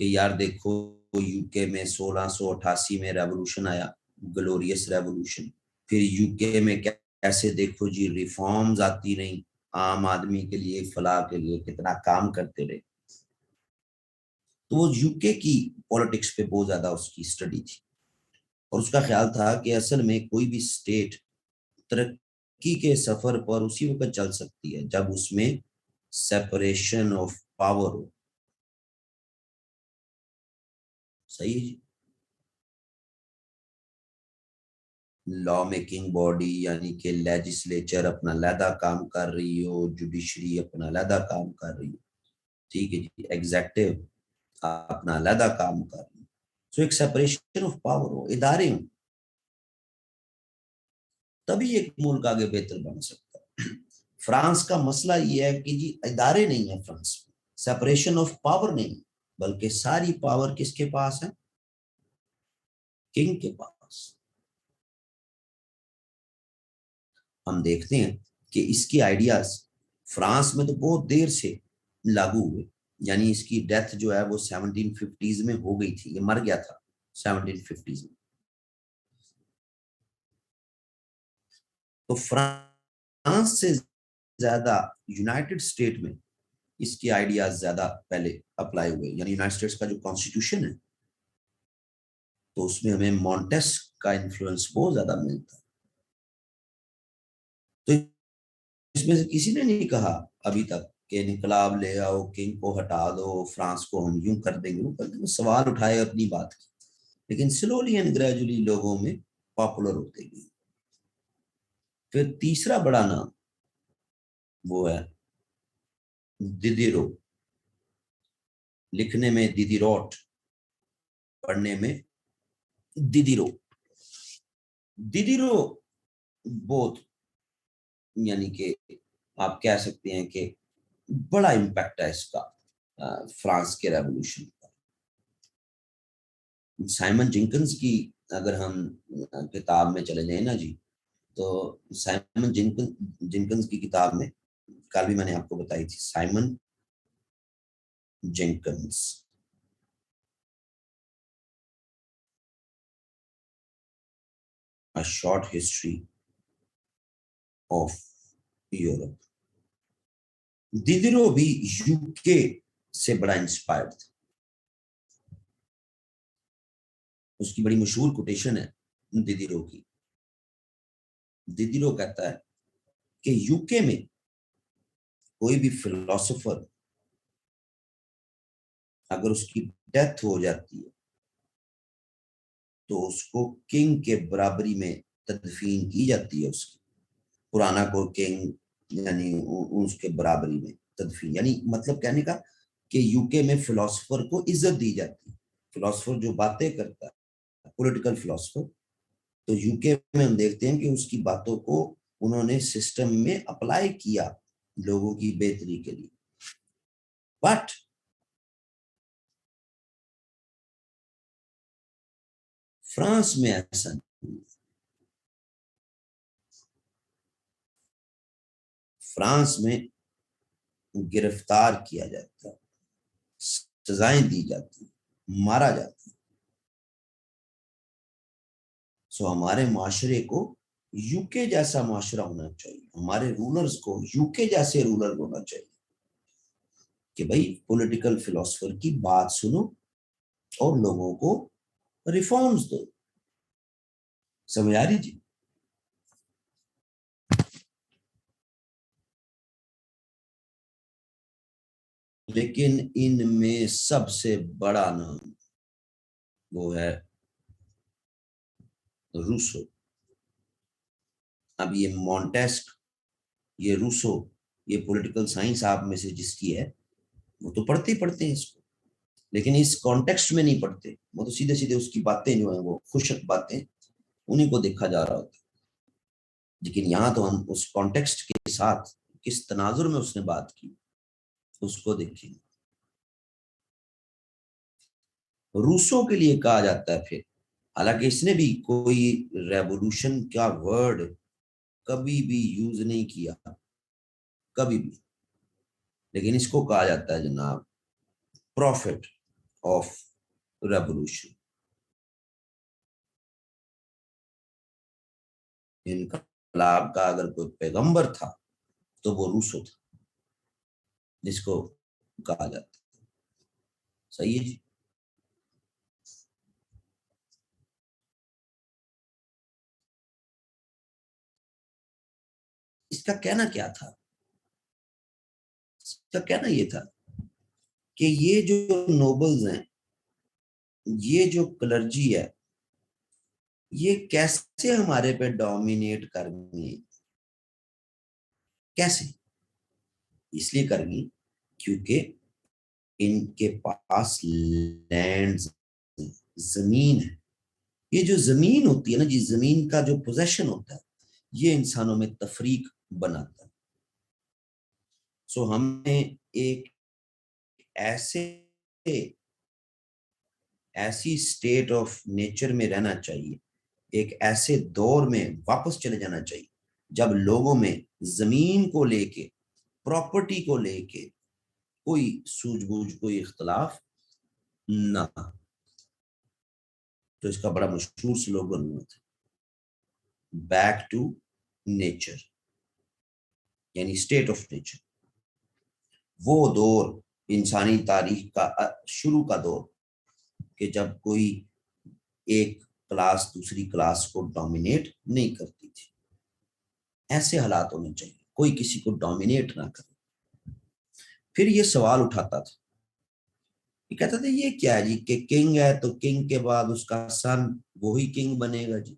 कि यार देखो, यूके में 1688 में रेवोल्यूशन आया, ग्लोरियस रेवोल्यूशन। फिर यूके में कैसे देखो जी रिफॉर्म्स आती रही, आम आदमी के लिए, फलाह के लिए कितना काम करते रहे। तो वो यूके की पॉलिटिक्स पे बहुत ज्यादा उसकी स्टडी थी और उसका ख्याल था कि असल में कोई भी स्टेट तरक्की के सफर पर उसी वक्त चल सकती है जब उसमें सेपरेशन ऑफ पावर हो। सही है जी। लॉ मेकिंग बॉडी यानी कि लेजिस्लेचर अपना लहदा काम कर रही हो, जुडिशरी अपना लहदा काम कर रही हो। ठीक है जी। एग्जेक्टिव अपना लहदा काम कर रही हो। सो एक सेपरेशन ऑफ पावर हो, इदारे हो, तभी एक मुल्क आगे बेहतर बन सकता है। फ्रांस का मसला ये है कि जी इदारे नहीं है फ्रांस में, सेपरेशन ऑफ पावर नहीं, बल्कि सारी पावर किसके पास है? किंग के पास। हम देखते हैं कि इसकी आइडियाज फ्रांस में तो बहुत देर से लागू हुए, यानी इसकी डेथ जो है वो 1750s में हो गई थी, ये मर गया था 1750s में। तो फ्रांस से ज्यादा यूनाइटेड स्टेट में इसकी आइडियाज ज्यादा पहले अप्लाई हुए, यानी यूनाइटेड स्टेट्स का जो कॉन्स्टिट्यूशन है तो उसमें हमें मॉन्टेस्क का इन्फ्लुएंस बहुत ज्यादा मिलता है। तो इसमें से किसी ने नहीं कहा अभी तक कि इनकलाब ले आओ, किंग को हटा दो, फ्रांस को हम यूं कर देंगे, वो कर देंगे। सवाल उठाए, अपनी बात की, लेकिन स्लोली एंड ग्रेजुअली लोगों में पॉपुलर होते गई। फिर तीसरा बड़ा नाम वो है दिदिरो। लिखने में दिदिरोट, पढ़ने में दिदिरो। दिदिरो बहुत, यानी कि आप कह सकते हैं कि बड़ा इम्पैक्ट है इसका फ्रांस के रेवोल्यूशन पर। साइमन जिंकन्स की अगर हम किताब में चले जाए ना जी, तो साइमन जिंकन्स की किताब में, कल भी मैंने आपको बताई थी, Simon Jenkins a short history of Europe. Diderot भी यूके से बड़ा इंस्पायर्ड था। उसकी बड़ी मशहूर कोटेशन है दिदिरो की। दिदिरो कहता है कि यूके में कोई भी फिलोसोफर अगर उसकी डेथ हो जाती है तो उसको किंग के बराबरी में तदफीन की जाती है। उसकी पुराना को किंग यानी उसके बराबरी में तदफीन, यानी मतलब कहने का कि यूके में फिलोसोफर को इज्जत दी जाती है। फिलोसोफर जो बातें करता है, पॉलिटिकल फिलोसोफर, तो यूके में हम देखते हैं कि उसकी बातों को उन्होंने सिस्टम में अप्लाई किया लोगों की बेहतरी के लिए। बट फ्रांस में ऐसा नहीं। फ्रांस में गिरफ्तार किया जाता है, सजाएं दी जाती, मारा जाता है। सो हमारे माशरे को यूके जैसा माशरा होना चाहिए, हमारे रूलर्स को यूके जैसे रूलर होना चाहिए कि भाई पॉलिटिकल फिलोसफर की बात सुनो और लोगों को रिफॉर्म्स दो। समझ आ रही जी? लेकिन इनमें सबसे बड़ा नाम वो है रूसो। अब ये मॉन्टेस्क, ये रूसो, ये पॉलिटिकल साइंस आप में से जिसकी है वो तो पढ़ते ही पढ़ते हैं इसको, लेकिन इस कॉन्टेक्स्ट में नहीं पढ़ते। वो तो सीधे सीधे उसकी बातें जो है वो खुशक बातें, उन्हीं को देखा जा रहा होता है। लेकिन यहाँ तो हम उस कॉन्टेक्स्ट के साथ किस तनाजुर में उसने बात की उसको देखेंगे। रूसो के लिए कहा जाता है फिर, हालांकि इसने भी कोई रेवोल्यूशन का वर्ड कभी भी यूज नहीं किया, कभी भी, लेकिन इसको कहा जाता है जनाब प्रॉफिट ऑफ रेवोल्यूशन। इनकलाब का अगर कोई पैगंबर था तो वो रूसो था, जिसको कहा जाता है। सही है जी? इसका कहना क्या था? इसका कहना ये था कि ये जो नोबल्स हैं, ये जो क्लर्जी है, ये कैसे हमारे पे डोमिनेट करेंगे? कैसे? इसलिए करेंगी क्योंकि इनके पास लैंड, जमीन है। ये जो जमीन होती है ना जी, जमीन का जो पोजेशन होता है, ये इंसानों में तफरीक बनाता है। सो हमें एक ऐसे ऐसी स्टेट ऑफ नेचर में रहना चाहिए, एक ऐसे दौर में वापस चले जाना चाहिए जब लोगों में जमीन को लेके, प्रॉपर्टी को लेके कोई सूझबूझ, कोई इख्तलाफ ना। तो इसका बड़ा मशहूर स्लोगन हुआ था, बैक टू नेचर, यानी स्टेट ऑफ नेचर। वो दौर इंसानी तारीख का शुरू का दौर कि जब कोई एक क्लास दूसरी क्लास को डोमिनेट नहीं करती थी। ऐसे हालात होने चाहिए, कोई किसी को डोमिनेट ना करे। फिर ये सवाल उठाता था, ये कहता था ये क्या है जी कि किंग है तो किंग के बाद उसका सन वही किंग बनेगा जी?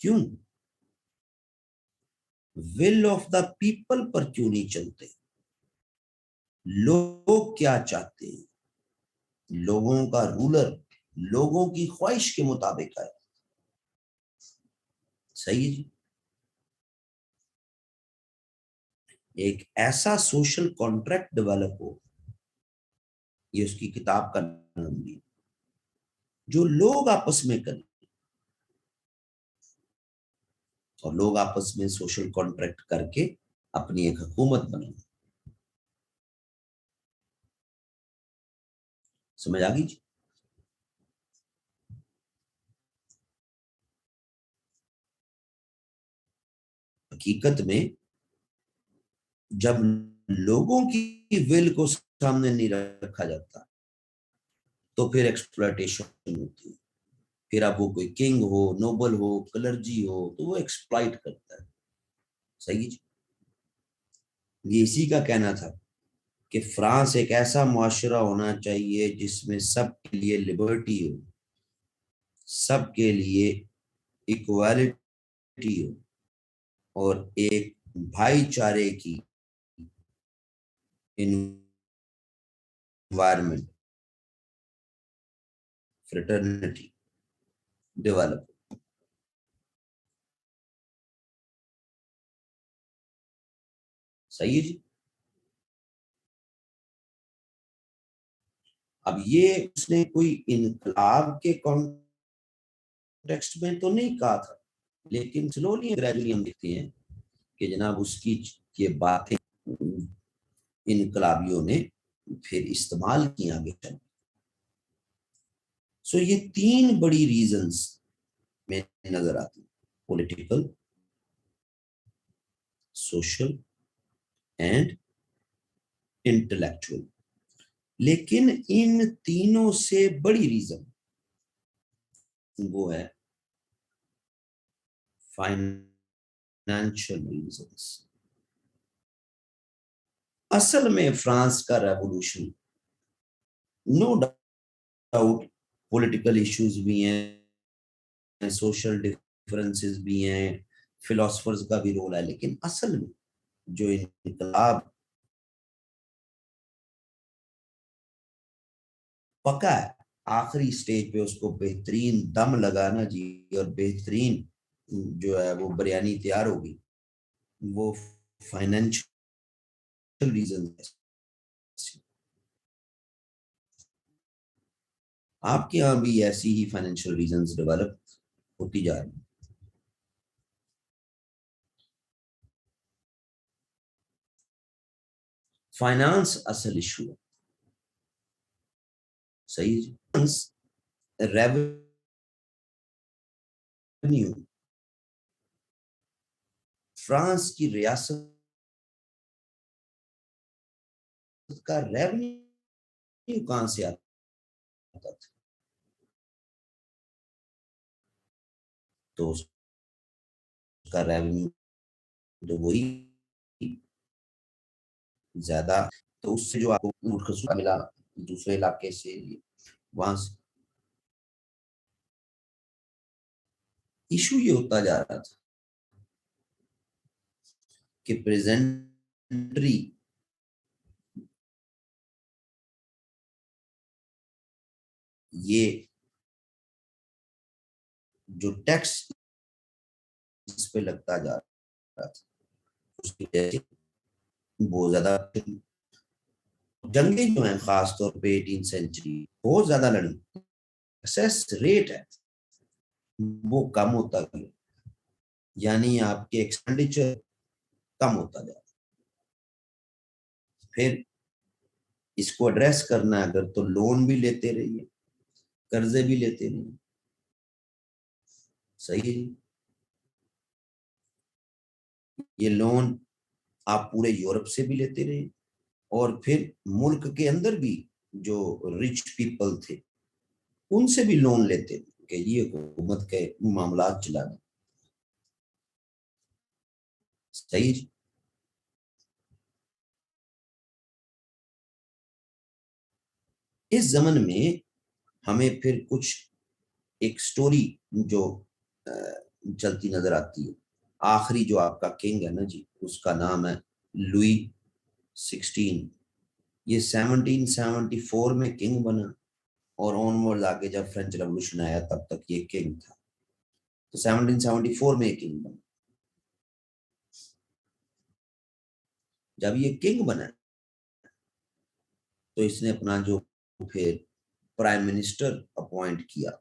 क्यों? विल ऑफ द पीपल पर क्यों नहीं चलते? लोग क्या चाहते हैं? लोगों का रूलर लोगों की ख्वाहिश के मुताबिक है। सही है जी? एक ऐसा सोशल कॉन्ट्रैक्ट डेवलप हो, ये उसकी किताब का नाम भी, जो लोग आपस में करें और लोग आपस में सोशल कॉन्ट्रैक्ट करके अपनी एक हुकूमत बनाए। समझ आ गई जी? हकीकत में जब लोगों की विल को सामने नहीं रखा जाता तो फिर एक्सप्लॉयटेशन होती है। फिर अब वो कोई किंग हो, नोबल हो, क्लर्जी हो, तो वो एक्सप्लॉइट करता है। सही जी। ये इसी का कहना था कि फ्रांस एक ऐसा मुआशरा होना चाहिए जिसमें सबके लिए लिबर्टी हो, सबके लिए इक्वालिटी हो, और एक भाईचारे की एनवायरनमेंट, फ्रेटर्निटी डेवलप। सही है जी। अब ये उसने कोई इनकलाब के कॉन्टेक्स्ट में तो नहीं कहा था, लेकिन स्लोली ग्रेजुअली हम देखते हैं कि जनाब उसकी ये बातें इनकलाबियों ने फिर इस्तेमाल की आगे चल। सो ये तीन बड़ी रीजंस में नजर आती, पॉलिटिकल, सोशल एंड इंटेलेक्चुअल। लेकिन इन तीनों से बड़ी रीजन वो है फाइनेंशियल रीजंस। असल में फ्रांस का revolution no doubt political issues भी हैं, सोशल डिफरेंसेस भी हैं, फिलोसफर्स का भी रोल है, लेकिन असल में जो इनकलाब पका है, आखिरी स्टेज पे उसको बेहतरीन दम लगाना जी, और बेहतरीन जो है वो बिरयानी तैयार होगी, वो फाइनेंशियल रीजन है। आपके यहाँ भी ऐसी ही फाइनेंशियल रीजंस डेवलप होती जा रही है। फाइनेंस असल इशू है। सही है जी। रेवेन्यू, फ्रांस की रियासत का रेवेन्यू कहां से आता था? तो उसका रेवेन्यू तो वही ज्यादा, तो उससे जो आपको खसूस मिला दूसरे इलाके से, वहां से इशू ये होता जा रहा था कि प्रेजेंटरी ये जो टैक्स इस पे लगता जा रहा था, उसकी वजह से बहुत ज्यादा जंगें जो हैं, खास तौर पे 18 सेंचुरी बहुत ज्यादा लड़ी, सक्सेस रेट है वो कम होता गया, यानी आपके एक्सपेंडिचर कम होता जाए। फिर इसको एड्रेस करना है अगर, तो लोन भी लेते रहिए, कर्जे भी लेते रहिए। सही है। ये लोन आप पूरे यूरोप से भी लेते रहे, और फिर मुल्क के अंदर भी जो रिच पीपल थे उनसे भी लोन लेते कि ये हुकूमत के मामला चलाने। सही। इस जमन में हमें फिर कुछ एक स्टोरी जो चलती नजर आती है। आखिरी जो आपका किंग है ना जी, उसका नाम है लुई 16। ये 1774 में किंग बना, और ऑनवर्ड आगे जब फ्रेंच रेवोल्यूशन आया तब तक ये किंग था। तो 1774 में किंग बना। जब ये किंग बना तो इसने अपना जो फिर प्राइम मिनिस्टर अपॉइंट किया,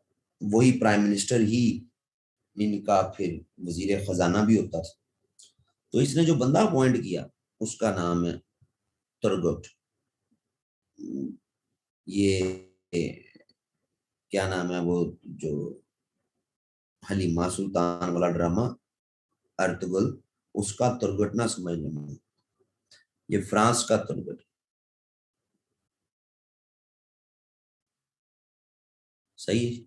वही प्राइम मिनिस्टर ही इनका फिर वजीर खजाना भी होता था। तो इसने जो बंदा अपॉइंट किया उसका नाम है तुरगुट। ये क्या नाम है वो, जो हलीमा सुल्तान वाला ड्रामा, अर्तुगरुल उसका दुर्घटना समझ लेना, ये फ्रांस का दुर्घटना। सही है।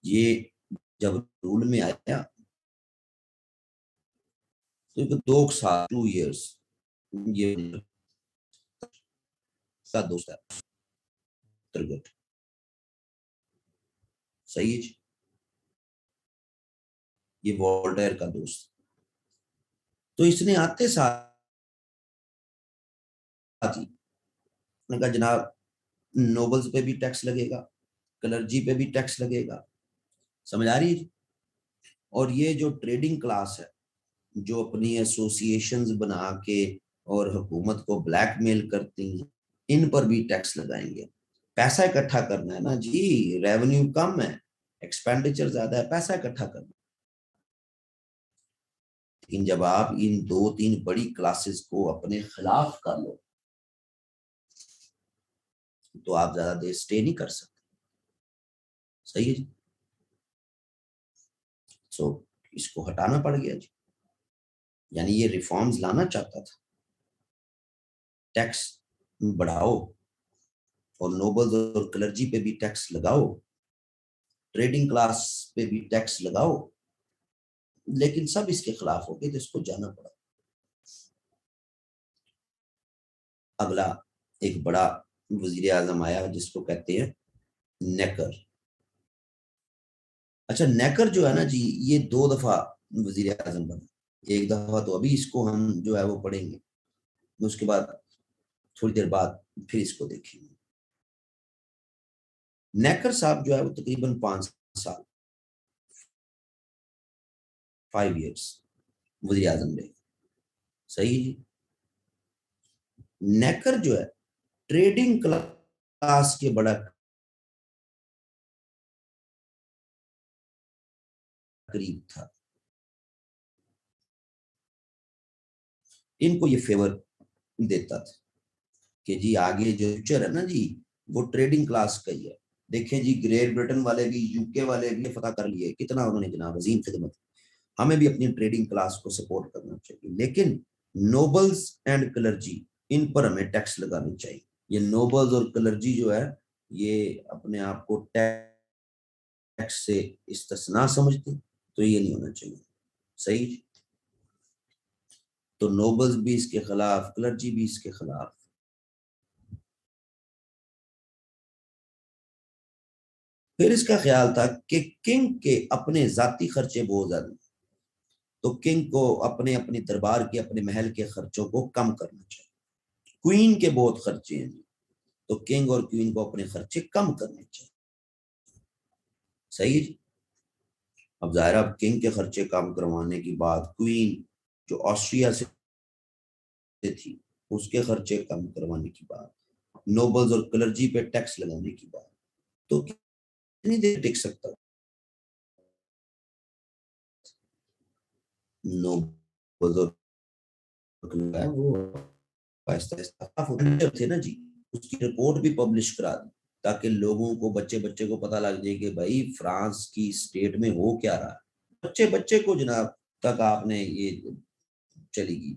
ये जब रूल में आया तो 2 साल, 2 years, ये का दोस्त है दुर्घटना। सही है जी। ये वोल्टेयर का दोस्त। तो इसने आते साथ ही उसने कहा जनाब नोबल्स पे भी टैक्स लगेगा, क्लर्जी पे भी टैक्स लगेगा। समझ आ रही है? और ये जो ट्रेडिंग क्लास है, जो अपनी एसोसिएशंस बना के और हुकूमत को ब्लैकमेल करती हैं, इन पर भी टैक्स लगाएंगे। पैसा इकट्ठा करना है ना जी, रेवेन्यू कम है, एक्सपेंडिचर ज्यादा है, पैसा इकट्ठा करना। लेकिन जब आप इन 2-3 बड़ी क्लासेस को अपने खिलाफ कर लो तो आप ज्यादा देर स्टे नहीं कर सकते। सही है जी। सो इसको हटाना पड़ गया जी। यानी ये रिफॉर्म्स लाना चाहता था, टैक्स बढ़ाओ और नोबल्स और क्लर्जी पे भी टैक्स लगाओ, ट्रेडिंग क्लास पे भी टैक्स लगाओ, लेकिन सब इसके खिलाफ हो गए तो इसको जाना पड़ा। अगला एक बड़ा वजीर आजम आया जिसको कहते हैं नेकर। अच्छा, नेकर जो है ना जी, ये 2 दफा वजीर आजम बना। एक दफा तो अभी इसको हम जो है वो पढ़ेंगे, उसके बाद थोड़ी देर बाद फिर इसको देखेंगे। नेकर साहब जो है वो तकरीबन 5 साल, 5 years वजीर आजम रहे। सही है जी। नेकर जो है ट्रेडिंग क्लास के बड़ा करीब था। इनको ये फेवर देता था कि जी आगे जो फ्यूचर है ना जी, वो ट्रेडिंग क्लास का ही है। देखें जी, ग्रेट ब्रिटेन वाले भी, यूके वाले भी फतह कर लिए, कितना उन्होंने जनाब अजीम खिदमत। हमें भी अपनी ट्रेडिंग क्लास को सपोर्ट करना चाहिए, लेकिन नोबल्स एंड क्लर्जी, इन पर हमें टैक्स लगानी चाहिए। ये नोबल्स और क्लर्जी जो है, ये अपने आप को टैक्स से इस्तिस्ना समझते, तो ये नहीं होना चाहिए। सही। तो नोबल्स भी इसके खिलाफ, क्लर्जी भी इसके खिलाफ। फिर इसका ख्याल था कि किंग के अपने जाती खर्चे बहुत ज्यादा, तो किंग को अपने अपने दरबार के, अपने महल के खर्चों को कम करना चाहिए। क्वीन के बहुत खर्चे हैं, तो किंग और क्वीन को अपने खर्चे कम करने चाहिए। सही है जी। अब जाहिर, अब किंग के खर्चे कम करवाने की बात, क्वीन जो ऑस्ट्रिया से थी उसके खर्चे कम करवाने की बात, नोबल्स और क्लर्जी पे टैक्स लगाने की बात, तो कितनी देर टिक सकता। नोबल्स और वो आहिस्ता आहिस्ता थे ना जी, उसकी रिपोर्ट भी पब्लिश करा दी, ताकि लोगों को, बच्चे बच्चे को पता लग जाए कि भाई फ्रांस की स्टेट में हो क्या रहा है। बच्चे बच्चे को जनाब तक आपने ये चलेगी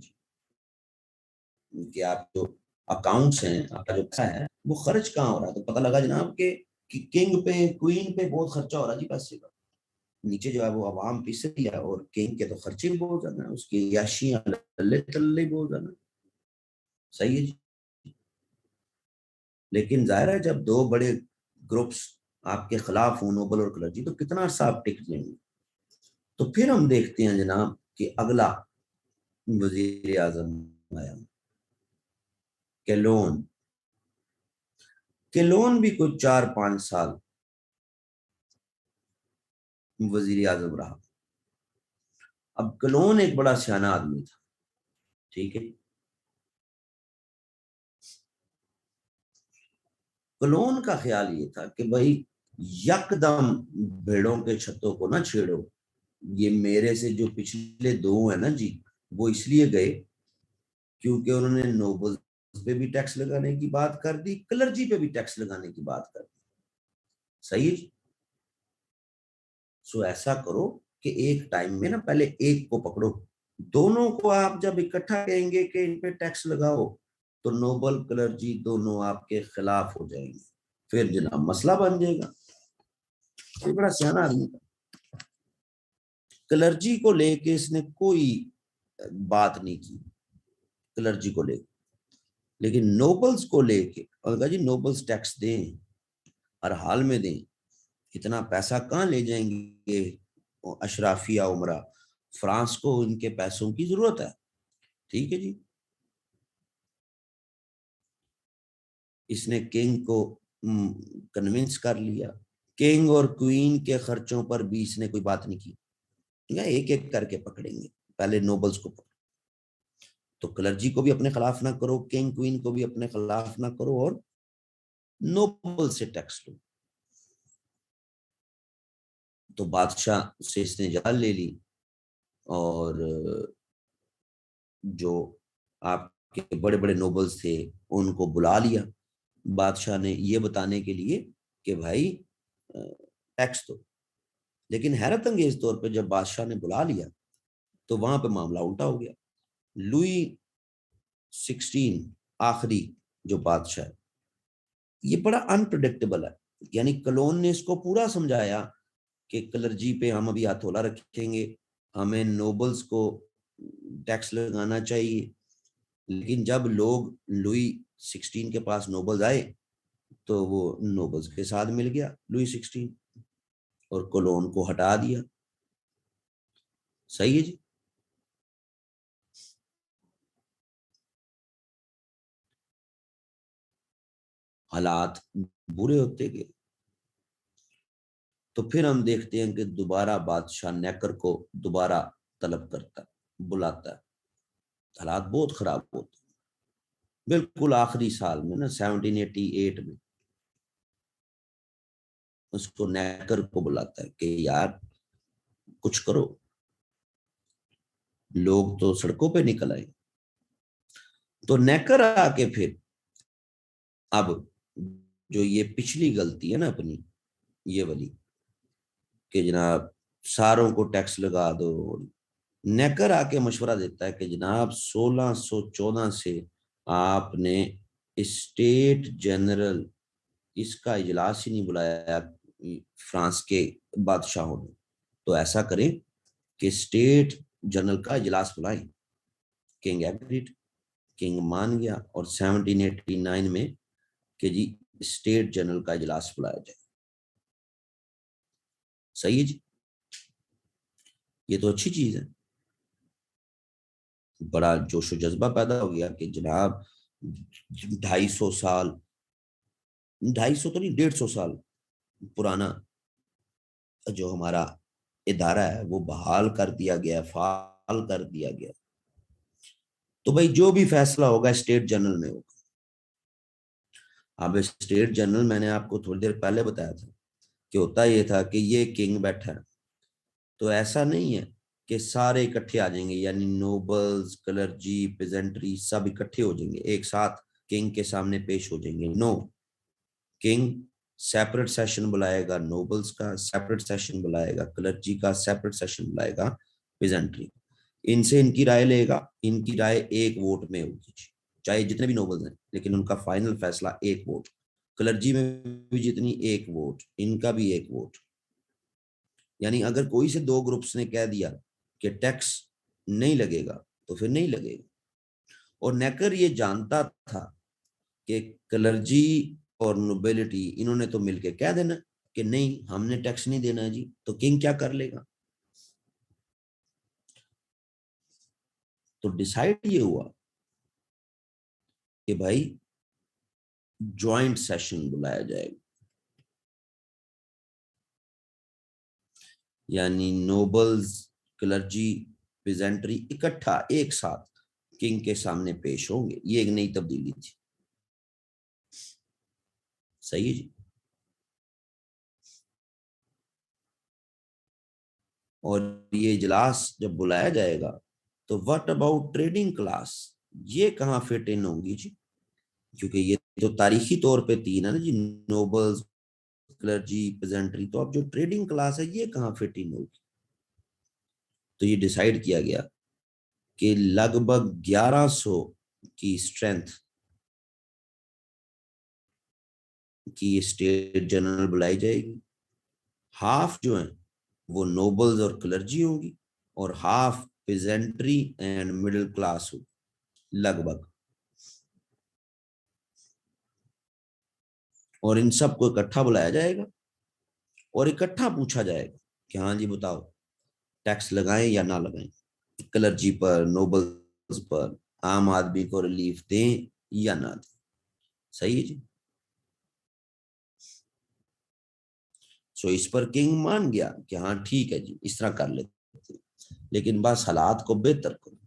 कि आप जो अकाउंट्स हैं, आपका जो पैसा है वो खर्च कहाँ हो रहा है, तो पता लगा जनाब कि किंग पे, क्वीन पे बहुत खर्चा हो रहा है जी पैसे का। नीचे जो है वो आवाम पिस रही है, और किंग के तो खर्चे भी बहुत ज्यादा है, उसकी याशियां लल्ले तल्ले बहुत ज्यादा। सही है जी। लेकिन जाहिर है जब 2 बड़े ग्रुप्स आपके खिलाफ हो, नोबल और क्लर्जी, तो कितना अर्सा आप टिक लेंगे। तो फिर हम देखते हैं जनाब कि अगला वजीर आजम आया, केलोन। केलोन भी कुछ 4-5 साल वजीर आजम रहा। अब कलोन एक बड़ा सियाना आदमी था, ठीक है। कलोन का ख्याल ये था कि भाई यकदम भेड़ों के छत्तों को ना छेड़ो। ये मेरे से जो पिछले 2 है ना जी, वो इसलिए गए क्योंकि उन्होंने नोबल्स पे भी टैक्स लगाने की बात कर दी, क्लर्जी पे भी टैक्स लगाने की बात कर दी। सही है। सो ऐसा करो कि एक टाइम में ना पहले एक को पकड़ो, दोनों को आप जब इकट्ठा कहेंगे कि इन पे टैक्स लगाओ तो नोबल क्लर्जी दोनों आपके खिलाफ हो जाएंगे, फिर जनाब मसला बन जाएगा। ये बड़ा सियाना आदमी था। क्लर्जी को लेके इसने कोई बात नहीं की, क्लर्जी को लेके, लेकिन नोबल्स को लेके और कहा जी नोबल्स टैक्स दें, हर हाल में दें, इतना पैसा कहाँ ले जाएंगे अशराफिया उमरा, फ्रांस को इनके पैसों की जरूरत है। ठीक है जी। इसने किंग को कन्विंस कर लिया, किंग और क्वीन के खर्चों पर भी इसने कोई बात नहीं की, एक एक करके पकड़ेंगे, पहले नोबल्स को पकड़ो, तो क्लर्जी को भी अपने खिलाफ ना करो, किंग क्वीन को भी अपने खिलाफ ना करो, और नोबल से टैक्स लो। तो बादशाह से इसने जान ले ली, और जो आपके बड़े बड़े नोबल्स थे उनको बुला लिया बादशाह ने, ये बताने के लिए कि भाई टैक्स दो। लेकिन हैरत अंगेज तौर पे जब बादशाह ने बुला लिया तो वहां पे मामला उल्टा हो गया। लुई 16 आखिरी जो बादशाह है, ये बड़ा अनप्रिडिक्टेबल है। यानी कलोन ने इसको पूरा समझाया कि क्लर्जी पे हम अभी हथौला रखेंगे, हमें नोबल्स को टैक्स लगाना चाहिए, लेकिन जब लोग लुई 16 के पास नोबल्स आए तो वो नोबल्स के साथ मिल गया लुई 16, और कोलोन को हटा दिया। सही है जी। हालात बुरे होते गए, तो फिर हम देखते हैं कि दोबारा बादशाह नेकर को दोबारा तलब करता है, बुलाता है। हालात बहुत खराब होते हैं, बिल्कुल आखिरी साल में ना 1788 में उसको नेकर को बुलाता है कि यार कुछ करो, लोग तो सड़कों पे निकल आए। तो नेकर आके फिर अब जो ये पिछली गलती है ना अपनी, ये वाली कि जनाब सारों को टैक्स लगा दो, नेकर आके मशवरा देता है कि जनाब 1614 से आपने स्टेट जनरल इसका इजलास ही नहीं बुलाया फ्रांस के बादशाहों ने, तो ऐसा करें कि स्टेट जनरल का इजलास बुलाएं। किंग एग्रीड, किंग मान गया, और 1789 में कि जी स्टेट जनरल का इजलास बुलाया जाए। सही है जी। ये तो अच्छी चीज है, बड़ा जोशो जज्बा पैदा हो गया कि जनाब 250 साल, 250 तो नहीं 150 साल पुराना जो हमारा इदारा है वो बहाल कर दिया गया, फाल कर दिया गया। तो भाई जो भी फैसला होगा स्टेट जनरल में होगा। अब स्टेट जनरल मैंने आपको थोड़ी देर पहले बताया था कि होता ये था कि ये किंग बैठा है, तो ऐसा नहीं है कि सारे इकट्ठे आ जाएंगे, यानी नोबल्स क्लर्जी पेजेंट्री सब इकट्ठे हो जाएंगे एक साथ किंग के सामने पेश हो जाएंगे। नो, किंग सेपरेट सेशन बुलाएगा नोबल्स का, सेपरेट सेशन बुलाएगा क्लर्जी का, सेपरेट सेशन बुलाएगा पेजेंट्री, इनसे इनकी राय लेगा, इनकी राय एक वोट में होगी, चाहे जितने भी नोबल्स हैं, लेकिन उनका फाइनल फैसला एक वोट। क्लर्जी में भी जितनी एक वोट, इनका भी एक वोट। यानी अगर कोई से दो ग्रुप्स ने कह दिया कि टैक्स नहीं लगेगा तो फिर नहीं लगेगा। और नेकर ये जानता था कि क्लर्जी और नोबिलिटी इन्होंने तो मिलके कह देना कि नहीं हमने टैक्स नहीं देना जी, तो किंग क्या कर लेगा। तो डिसाइड ये हुआ कि भाई ज्वाइंट सेशन बुलाया जाएगा, यानी नोबल्स क्लर्जी पेजेंट्री इकट्ठा एक साथ किंग के सामने पेश होंगे। ये एक नई तब्दीली थी। सही है जी। और ये इजलास जब बुलाया जाएगा तो व्हाट अबाउट ट्रेडिंग क्लास, ये कहां फिट इन होंगी जी। क्योंकि ये तो तारीखी तौर पे तीन है ना जी, नोबल्स, क्लर्जी, पेजेंट्री। तो अब जो ट्रेडिंग क्लास है ये कहाँ फिट इन होगी? तो ये डिसाइड किया गया कि लगभग 1100 की स्ट्रेंथ की स्टेट जनरल बुलाई जाएगी। हाफ जो है वो नोबल्स और क्लर्जी होगी, और half pageantry and middle class होगी लगभग। और इन सबको इकट्ठा बुलाया जाएगा और इकट्ठा पूछा जाएगा कि हाँ जी बताओ, टैक्स लगाएं या ना लगाएं, क्लर्जी पर, नोबल्स पर, आम आदमी को रिलीफ दें या ना दें। सही है जी। सो इस पर किंग मान गया कि हाँ ठीक है जी, इस तरह कर लेते हैं, लेकिन बस हालात को बेहतर करो।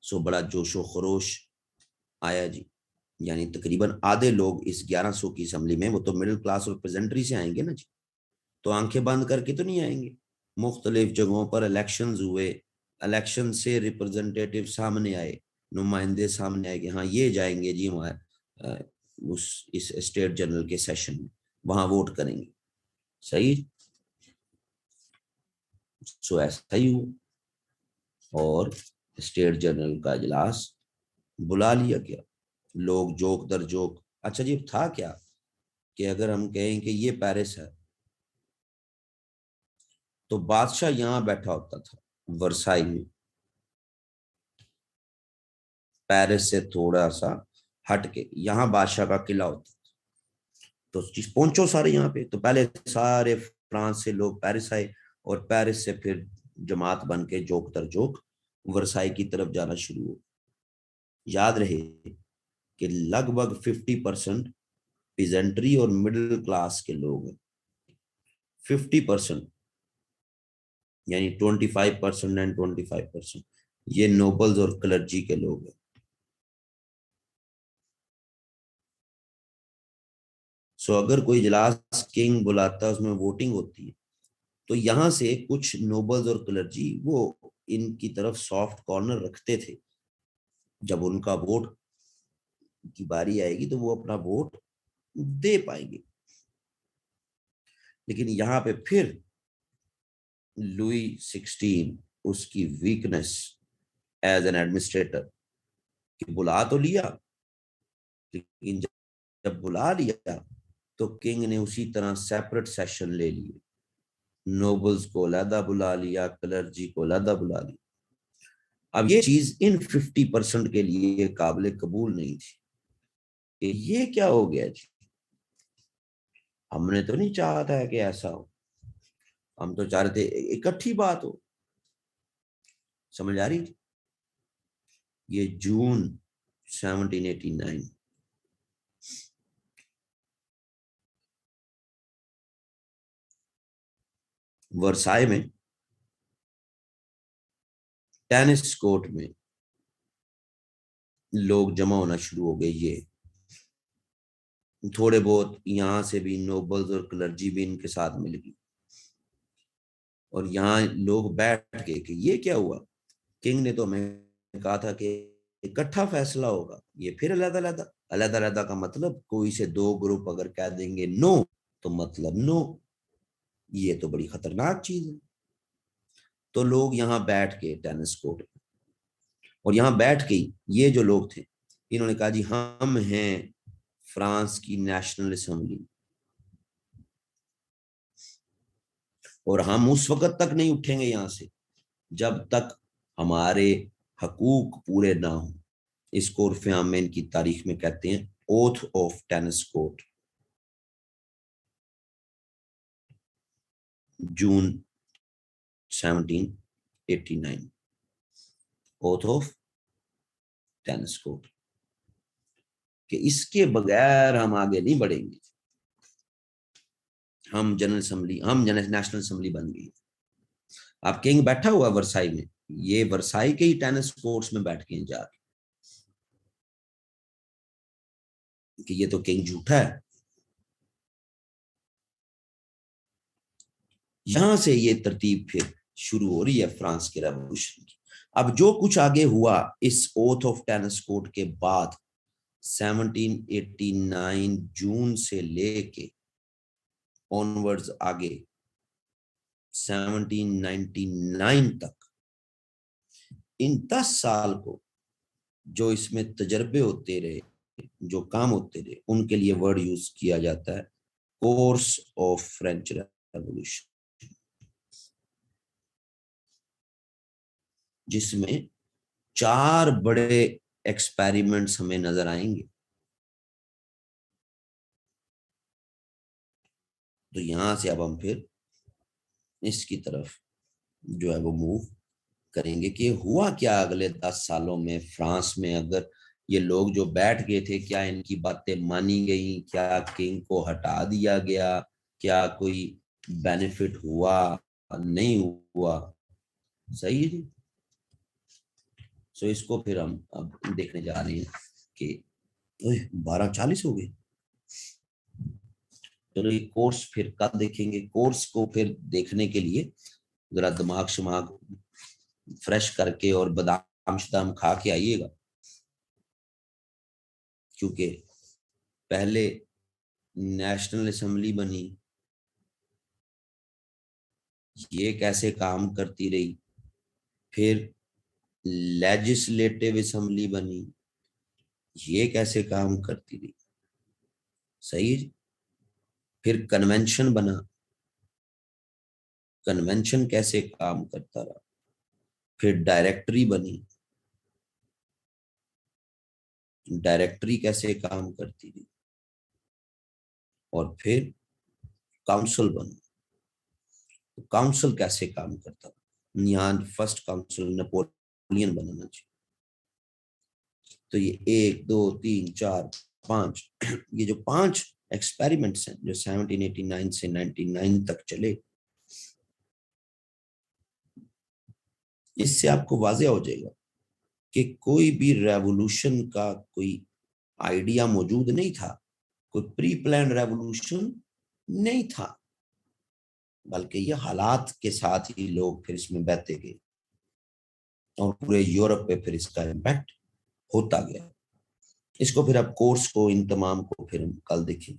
सो बड़ा जोशो खरोश आया जी। यानी तकरीबन आधे लोग इस 1100 की असम्बली में, वो तो मिडिल क्लास और प्रेजेंट्री से आएंगे ना जी, तो आंखें बंद करके तो नहीं आएंगे। मुख्तलिफ जगहों पर इलेक्शन हुए, इलेक्शन से रिप्रेजेंटेटिव सामने आए, नुमाइंदे सामने आए कि हाँ ये जाएंगे जी हमारे उस इस स्टेट जनरल के सेशन में, वहां वोट करेंगे। सही। सो ऐसा ही हुआ और स्टेट जनरल का इजलास बुला लिया गया। लोग जोक दर जोक, अच्छा जी था क्या कि अगर हम कहें कि ये पेरिस है, तो बादशाह यहां बैठा होता था वर्साई में, पेरिस से थोड़ा सा हट के यहाँ बादशाह का किला होता। तो पहुंचो सारे यहाँ पे, तो पहले सारे फ्रांस से लोग पेरिस आए, और पेरिस से फिर जमात बन के जोक तर जोक वर्साई की तरफ जाना शुरू हो। याद रहे कि लगभग 50% पिजेंट्री और मिडिल क्लास के लोग हैं। 50%, यानी 25% एंड 25% ये नोबल्स और क्लर्जी के लोग हैं। सो अगर कोई इजलास किंग बुलाता है, उसमें वोटिंग होती है, तो यहां से कुछ नोबल्स और क्लर्जी वो इनकी तरफ सॉफ्ट कॉर्नर रखते थे। जब उनका वोट की बारी आएगी तो वो अपना वोट दे पाएंगे। लेकिन यहाँ पे फिर लुई 16 उसकी वीकनेस एज एन एडमिनिस्ट्रेटर, कि बुला तो लिया, लेकिन जब बुला लिया तो किंग ने उसी तरह सेपरेट सेशन ले लिए। नोबल्स को अलहदा बुला लिया, क्लर्जी को अलहदा बुला लिया। अब ये चीज इन 50% के लिए काबिल कबूल नहीं थी कि ये क्या हो गया जी, हमने तो नहीं चाहा था कि ऐसा हो, हम तो चाह रहे थे इकट्ठी बात हो। समझ आ रही थी? ये जून 1789, वर्साई में टेनिस कोर्ट में लोग जमा होना शुरू हो गए। ये थोड़े बहुत यहाँ से भी नोबल्स और क्लर्जी भी इनके साथ मिल गई, और यहाँ लोग बैठ गए कि ये क्या हुआ, किंग ने तो हमें कहा था कि इकट्ठा फैसला होगा, ये फिर अलग अलग। अलग अलग का मतलब कोई से दो ग्रुप अगर कह देंगे नो, तो मतलब नो। ये तो बड़ी खतरनाक चीज है। तो लोग यहाँ बैठ के टेनिस कोर्ट, और यहाँ बैठ के ये जो लोग थे, इन्होंने कहा जी हम हैं फ्रांस की नेशनल असेंबली, और हम उस वक्त तक नहीं उठेंगे यहाँ से जब तक हमारे हकूक पूरे ना हो। इसको उर्फ आम में इनकी तारीख में कहते हैं oath of tennis court. June 1789, oath of tennis court, कि इसके बगैर हम आगे नहीं बढ़ेंगे। हम जनरल असेंबली, हम नेशनल असेंबली बन गई। अब किंग बैठा हुआ वर्साई में, ये वर्साई के ही टेनिस कोर्ट्स में बैठ के जा, कि ये तो किंग झूठा है। यहां से ये तरतीब फिर शुरू हो रही है फ्रांस के रेवोल्यूशन की। अब जो कुछ आगे हुआ इस ओथ ऑफ टेनिस कोर्ट के बाद 1789 जून से लेके ऑनवर्ड्स आगे 1799 तक, इन 10 साल को जो इसमें तजर्बे होते रहे, जो काम होते रहे, उनके लिए वर्ड यूज किया जाता है कोर्स ऑफ फ्रेंच रेवोल्यूशन, जिसमें 4 बड़े एक्सपेरिमेंट्स हमें नजर आएंगे। तो यहां से अब हम फिर इसकी तरफ जो है वो मूव करेंगे कि हुआ क्या अगले 10 सालों में फ्रांस में। अगर ये लोग जो बैठ गए थे, क्या इनकी बातें मानी गई, क्या किंग को हटा दिया गया, क्या कोई बेनिफिट हुआ नहीं हुआ। सही है जी। सो इसको फिर हम अब देखने जा रहे हैं कि 12:40 हो गए। चलो ये कोर्स फिर कब देखेंगे। कोर्स को फिर देखने के लिए जरा दिमाग शमाग फ्रेश करके और बादाम शदाम खा के आइएगा, क्योंकि पहले नेशनल असेंबली बनी, ये कैसे काम करती रही, फिर लेजिस्लेटिव असेंबली बनी, ये कैसे काम करती रही। सही है। फिर कन्वेंशन बना, कन्वेंशन कैसे काम करता रहा। फिर डायरेक्टरी बनी, डायरेक्टरी कैसे काम करती रही। और फिर काउंसिल बना, तो काउंसिल कैसे काम करता रहा। यहाँ फर्स्ट काउंसिल नेपोलियन बनाना चाहिए। तो ये 1 2 3 4 5 ये जो 5 एक्सपेरिमेंट्स हैं जो 1789 से 99 तक चले, इससे आपको वाज़ेह हो जाएगा कि कोई भी रेवोल्यूशन का कोई आइडिया मौजूद नहीं था, कोई प्री प्लान रेवोल्यूशन नहीं था, बल्कि ये हालात के साथ ही लोग फिर इसमें बहते गए और पूरे यूरोप पे फिर इसका इम्पैक्ट होता गया। इसको फिर अब कोर्स को इन तमाम को फिर हम कल देखें।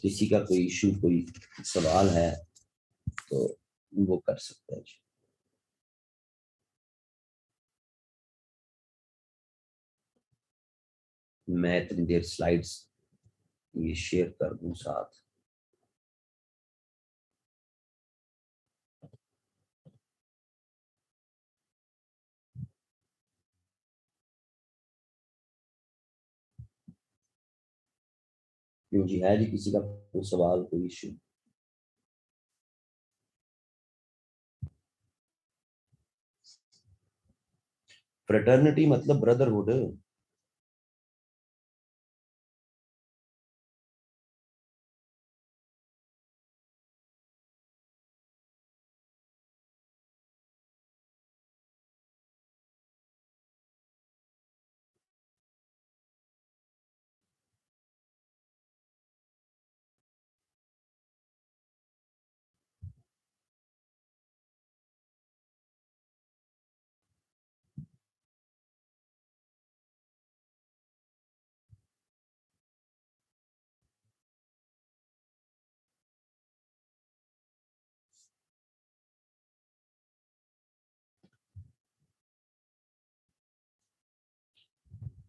किसी का कोई इशू कोई सवाल है तो वो कर सकते हैं। मैं इतनी देर स्लाइड्स ये शेयर कर दूं साथ। क्यों जी, है जी किसी का कोई सवाल कोई इशू। फ्रेटर्निटी मतलब brotherhood.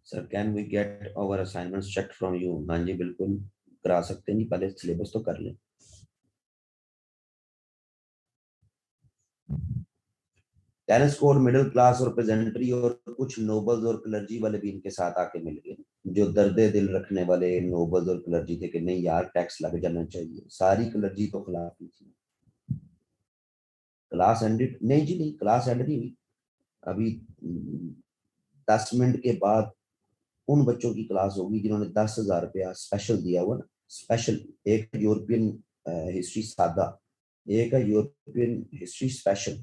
Sir can we get our assignments check from you. हाँ जी बिल्कुल करा सकते हैं जी, पहले सिलेबस तो कर लें। टेनिस कोर्ट मिडिल क्लास और पेजेंट्री और कुछ नोबल्स और क्लर्जी वाले भी इनके साथ आके मिल गए, जो दर्दे दिल रखने वाले नोबल्स और क्लर्जी थे कि नहीं यार टैक्स लग जाना चाहिए। सारी क्लर्जी तो खिलाफ ही थी। क्लास एंडेड नहीं जी, नहीं क्लास एंड नहीं हुई अभी। 10 मिनट के बाद उन बच्चों की क्लास होगी जिन्होंने 10,000 रुपया स्पेशल दिया हुआ ना। स्पेशल, एक यूरोपियन हिस्ट्री सादा, एक है यूरोपियन हिस्ट्री स्पेशल।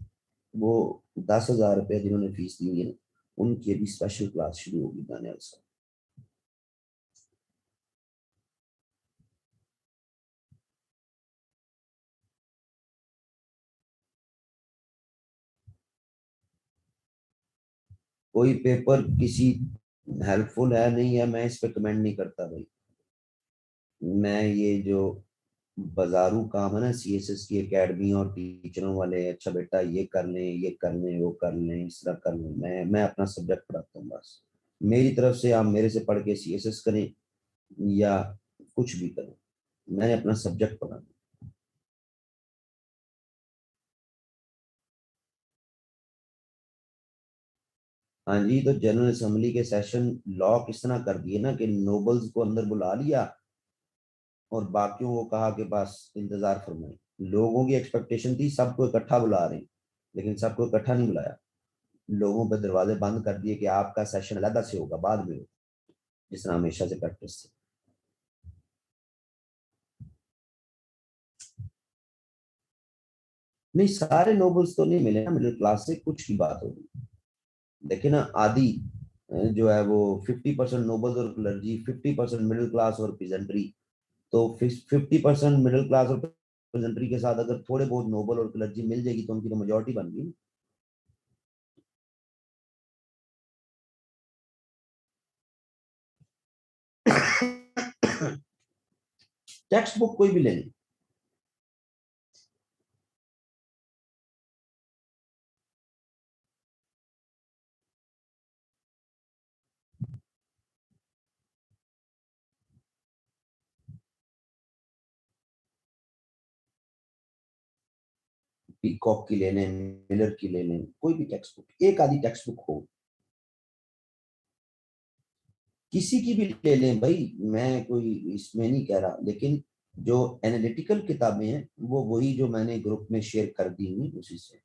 वो 10,000 रुपया जिन्होंने फीस दी हुई है ना, उनकी अभी स्पेशल क्लास शुरू होगी दानियाल साहब। कोई पेपर किसी हेल्पफुल है नहीं है, मैं इस पे कमेंट नहीं करता भाई। मैं ये जो बाजारू काम है ना, सीएसएस की एकेडमी और टीचरों वाले, अच्छा बेटा ये कर लें, ये कर लें, वो कर लें, इस तरह कर लें, मैं अपना सब्जेक्ट पढ़ाता हूँ बस। मेरी तरफ से आप मेरे से पढ़ के सीएसएस करें या कुछ भी करें, मैंने अपना सब्जेक्ट पढ़ा। हाँ जी, तो जनरल असेंबली के सेशन लॉ किस तरह कर दिए ना कि नोबल्स को अंदर बुला लिया और बाकियों को कहा कि बस इंतजार फरमाएं। लोगों की एक्सपेक्टेशन थी सबको इकट्ठा बुला रहे हैं, लेकिन सबको इकट्ठा नहीं बुलाया। लोगों पे दरवाजे बंद कर दिए कि आपका सेशन अलग से होगा, बाद में होगा, जिस तरह हमेशा से प्रैक्टिस थी। नहीं, सारे नोबल्स तो नहीं मिले ना, मिडिल क्लास से कुछ की बात होगी। देखिए ना, आदि जो है वो 50% नोबल्स और क्लर्जी, 50% मिडिल क्लास और पीजेंट्री। तो 50% मिडिल क्लास और पीजेंट्री के साथ अगर थोड़े बहुत नोबल और क्लर्जी मिल जाएगी तो उनकी तो मेजोरिटी बन गई। टेक्स्ट बुक कोई भी ले ली। पीकॉक की ले लें, मिलर की ले लें, कोई भी टेक्स्ट बुक, एक आधी टेक्स्ट बुक हो, किसी की भी ले लें भाई, मैं कोई इसमें नहीं कह रहा, लेकिन जो एनालिटिकल किताबें हैं वो वही जो मैंने ग्रुप में शेयर कर दी हुई उसी से।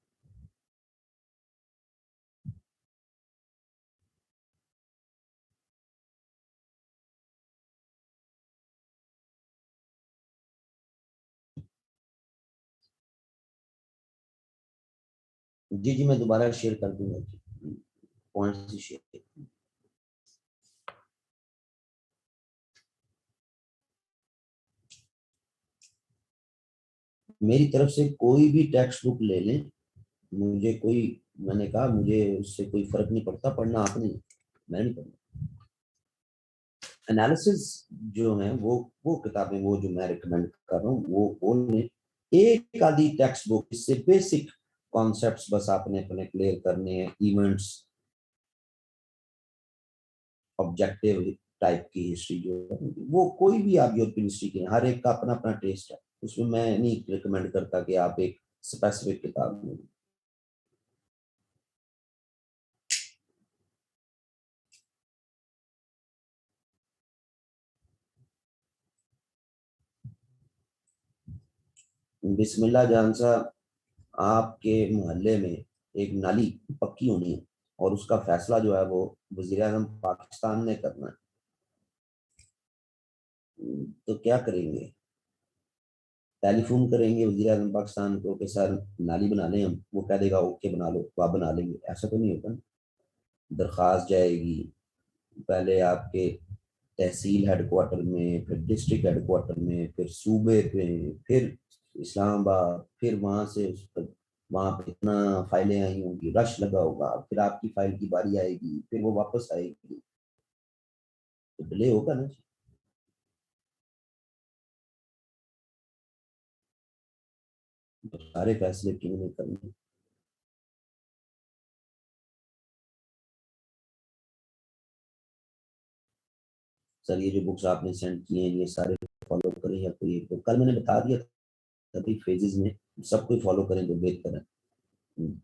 जी जी, मैं दोबारा शेयर कर दूंगा जी, पॉइंट से शेयर। मेरी तरफ से कोई भी टेक्स्ट बुक ले लें, मुझे कोई, मैंने कहा मुझे उससे कोई फर्क नहीं पड़ता, पढ़ना आपने, मैं नहीं पढ़ना। एनालिसिस जो है वो किताबें, वो जो मैं रिकमेंड कर रहा हूँ वो लें। एक आधी टेक्स्ट बुक, इससे बेसिक कॉन्सेप्ट्स बस आपने अपने क्लियर करने हैं, इवेंट्स, ऑब्जेक्टिव टाइप की हिस्ट्री जो है, वो कोई भी आप यूरोपियन हिस्ट्री की, हर एक का अपना अपना टेस्ट है, उसमें मैं नहीं रिकमेंड करता कि आप एक स्पेसिफिक किताब में। बिस्मिल्लाह जान सा, आपके मोहल्ले में एक नाली पक्की होनी है और उसका फैसला जो है वो वजीर आजम पाकिस्तान ने करना है। तो क्या करेंगे? टेलीफोन करेंगे वजीर आजम पाकिस्तान को कि सर नाली बना लें हम, वो कह देगा ओके बना लो, तो आप बना लेंगे? ऐसा तो नहीं होगा ना। दरख्वास्त जाएगी पहले आपके तहसील हेडक्वार्टर में, फिर डिस्ट्रिक्ट हेडक्वार्टर में, फिर सूबे पे, फिर इस्लामाबाद, फिर वहां से उस पर, वहां पे इतना फाइलें आई होंगी, रश लगा होगा, फिर आपकी फाइल की बारी आएगी, फिर वो वापस आएगी, तो डिले होगा ना। तो सारे फैसले क्यों नहीं करने? सर ये जो बुक्स आपने सेंड किए हैं ये सारे फॉलो करें या कोई एक, तो कल मैंने बता दिया था भाई फेजेस में, सबको फॉलो करें तो बेहतर है। हम्म,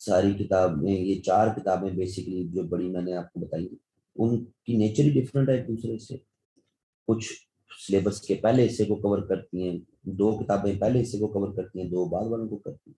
सारी किताबें, ये चार किताबें बेसिकली जो बड़ी मैंने आपको बताई, उनकी नेचर ही डिफरेंट है एक दूसरे से। कुछ सिलेबस के पहले हिस्से को कवर करती हैं, दो किताबें पहले हिस्से को कवर करती हैं, दो बाद वालों को करती हैं।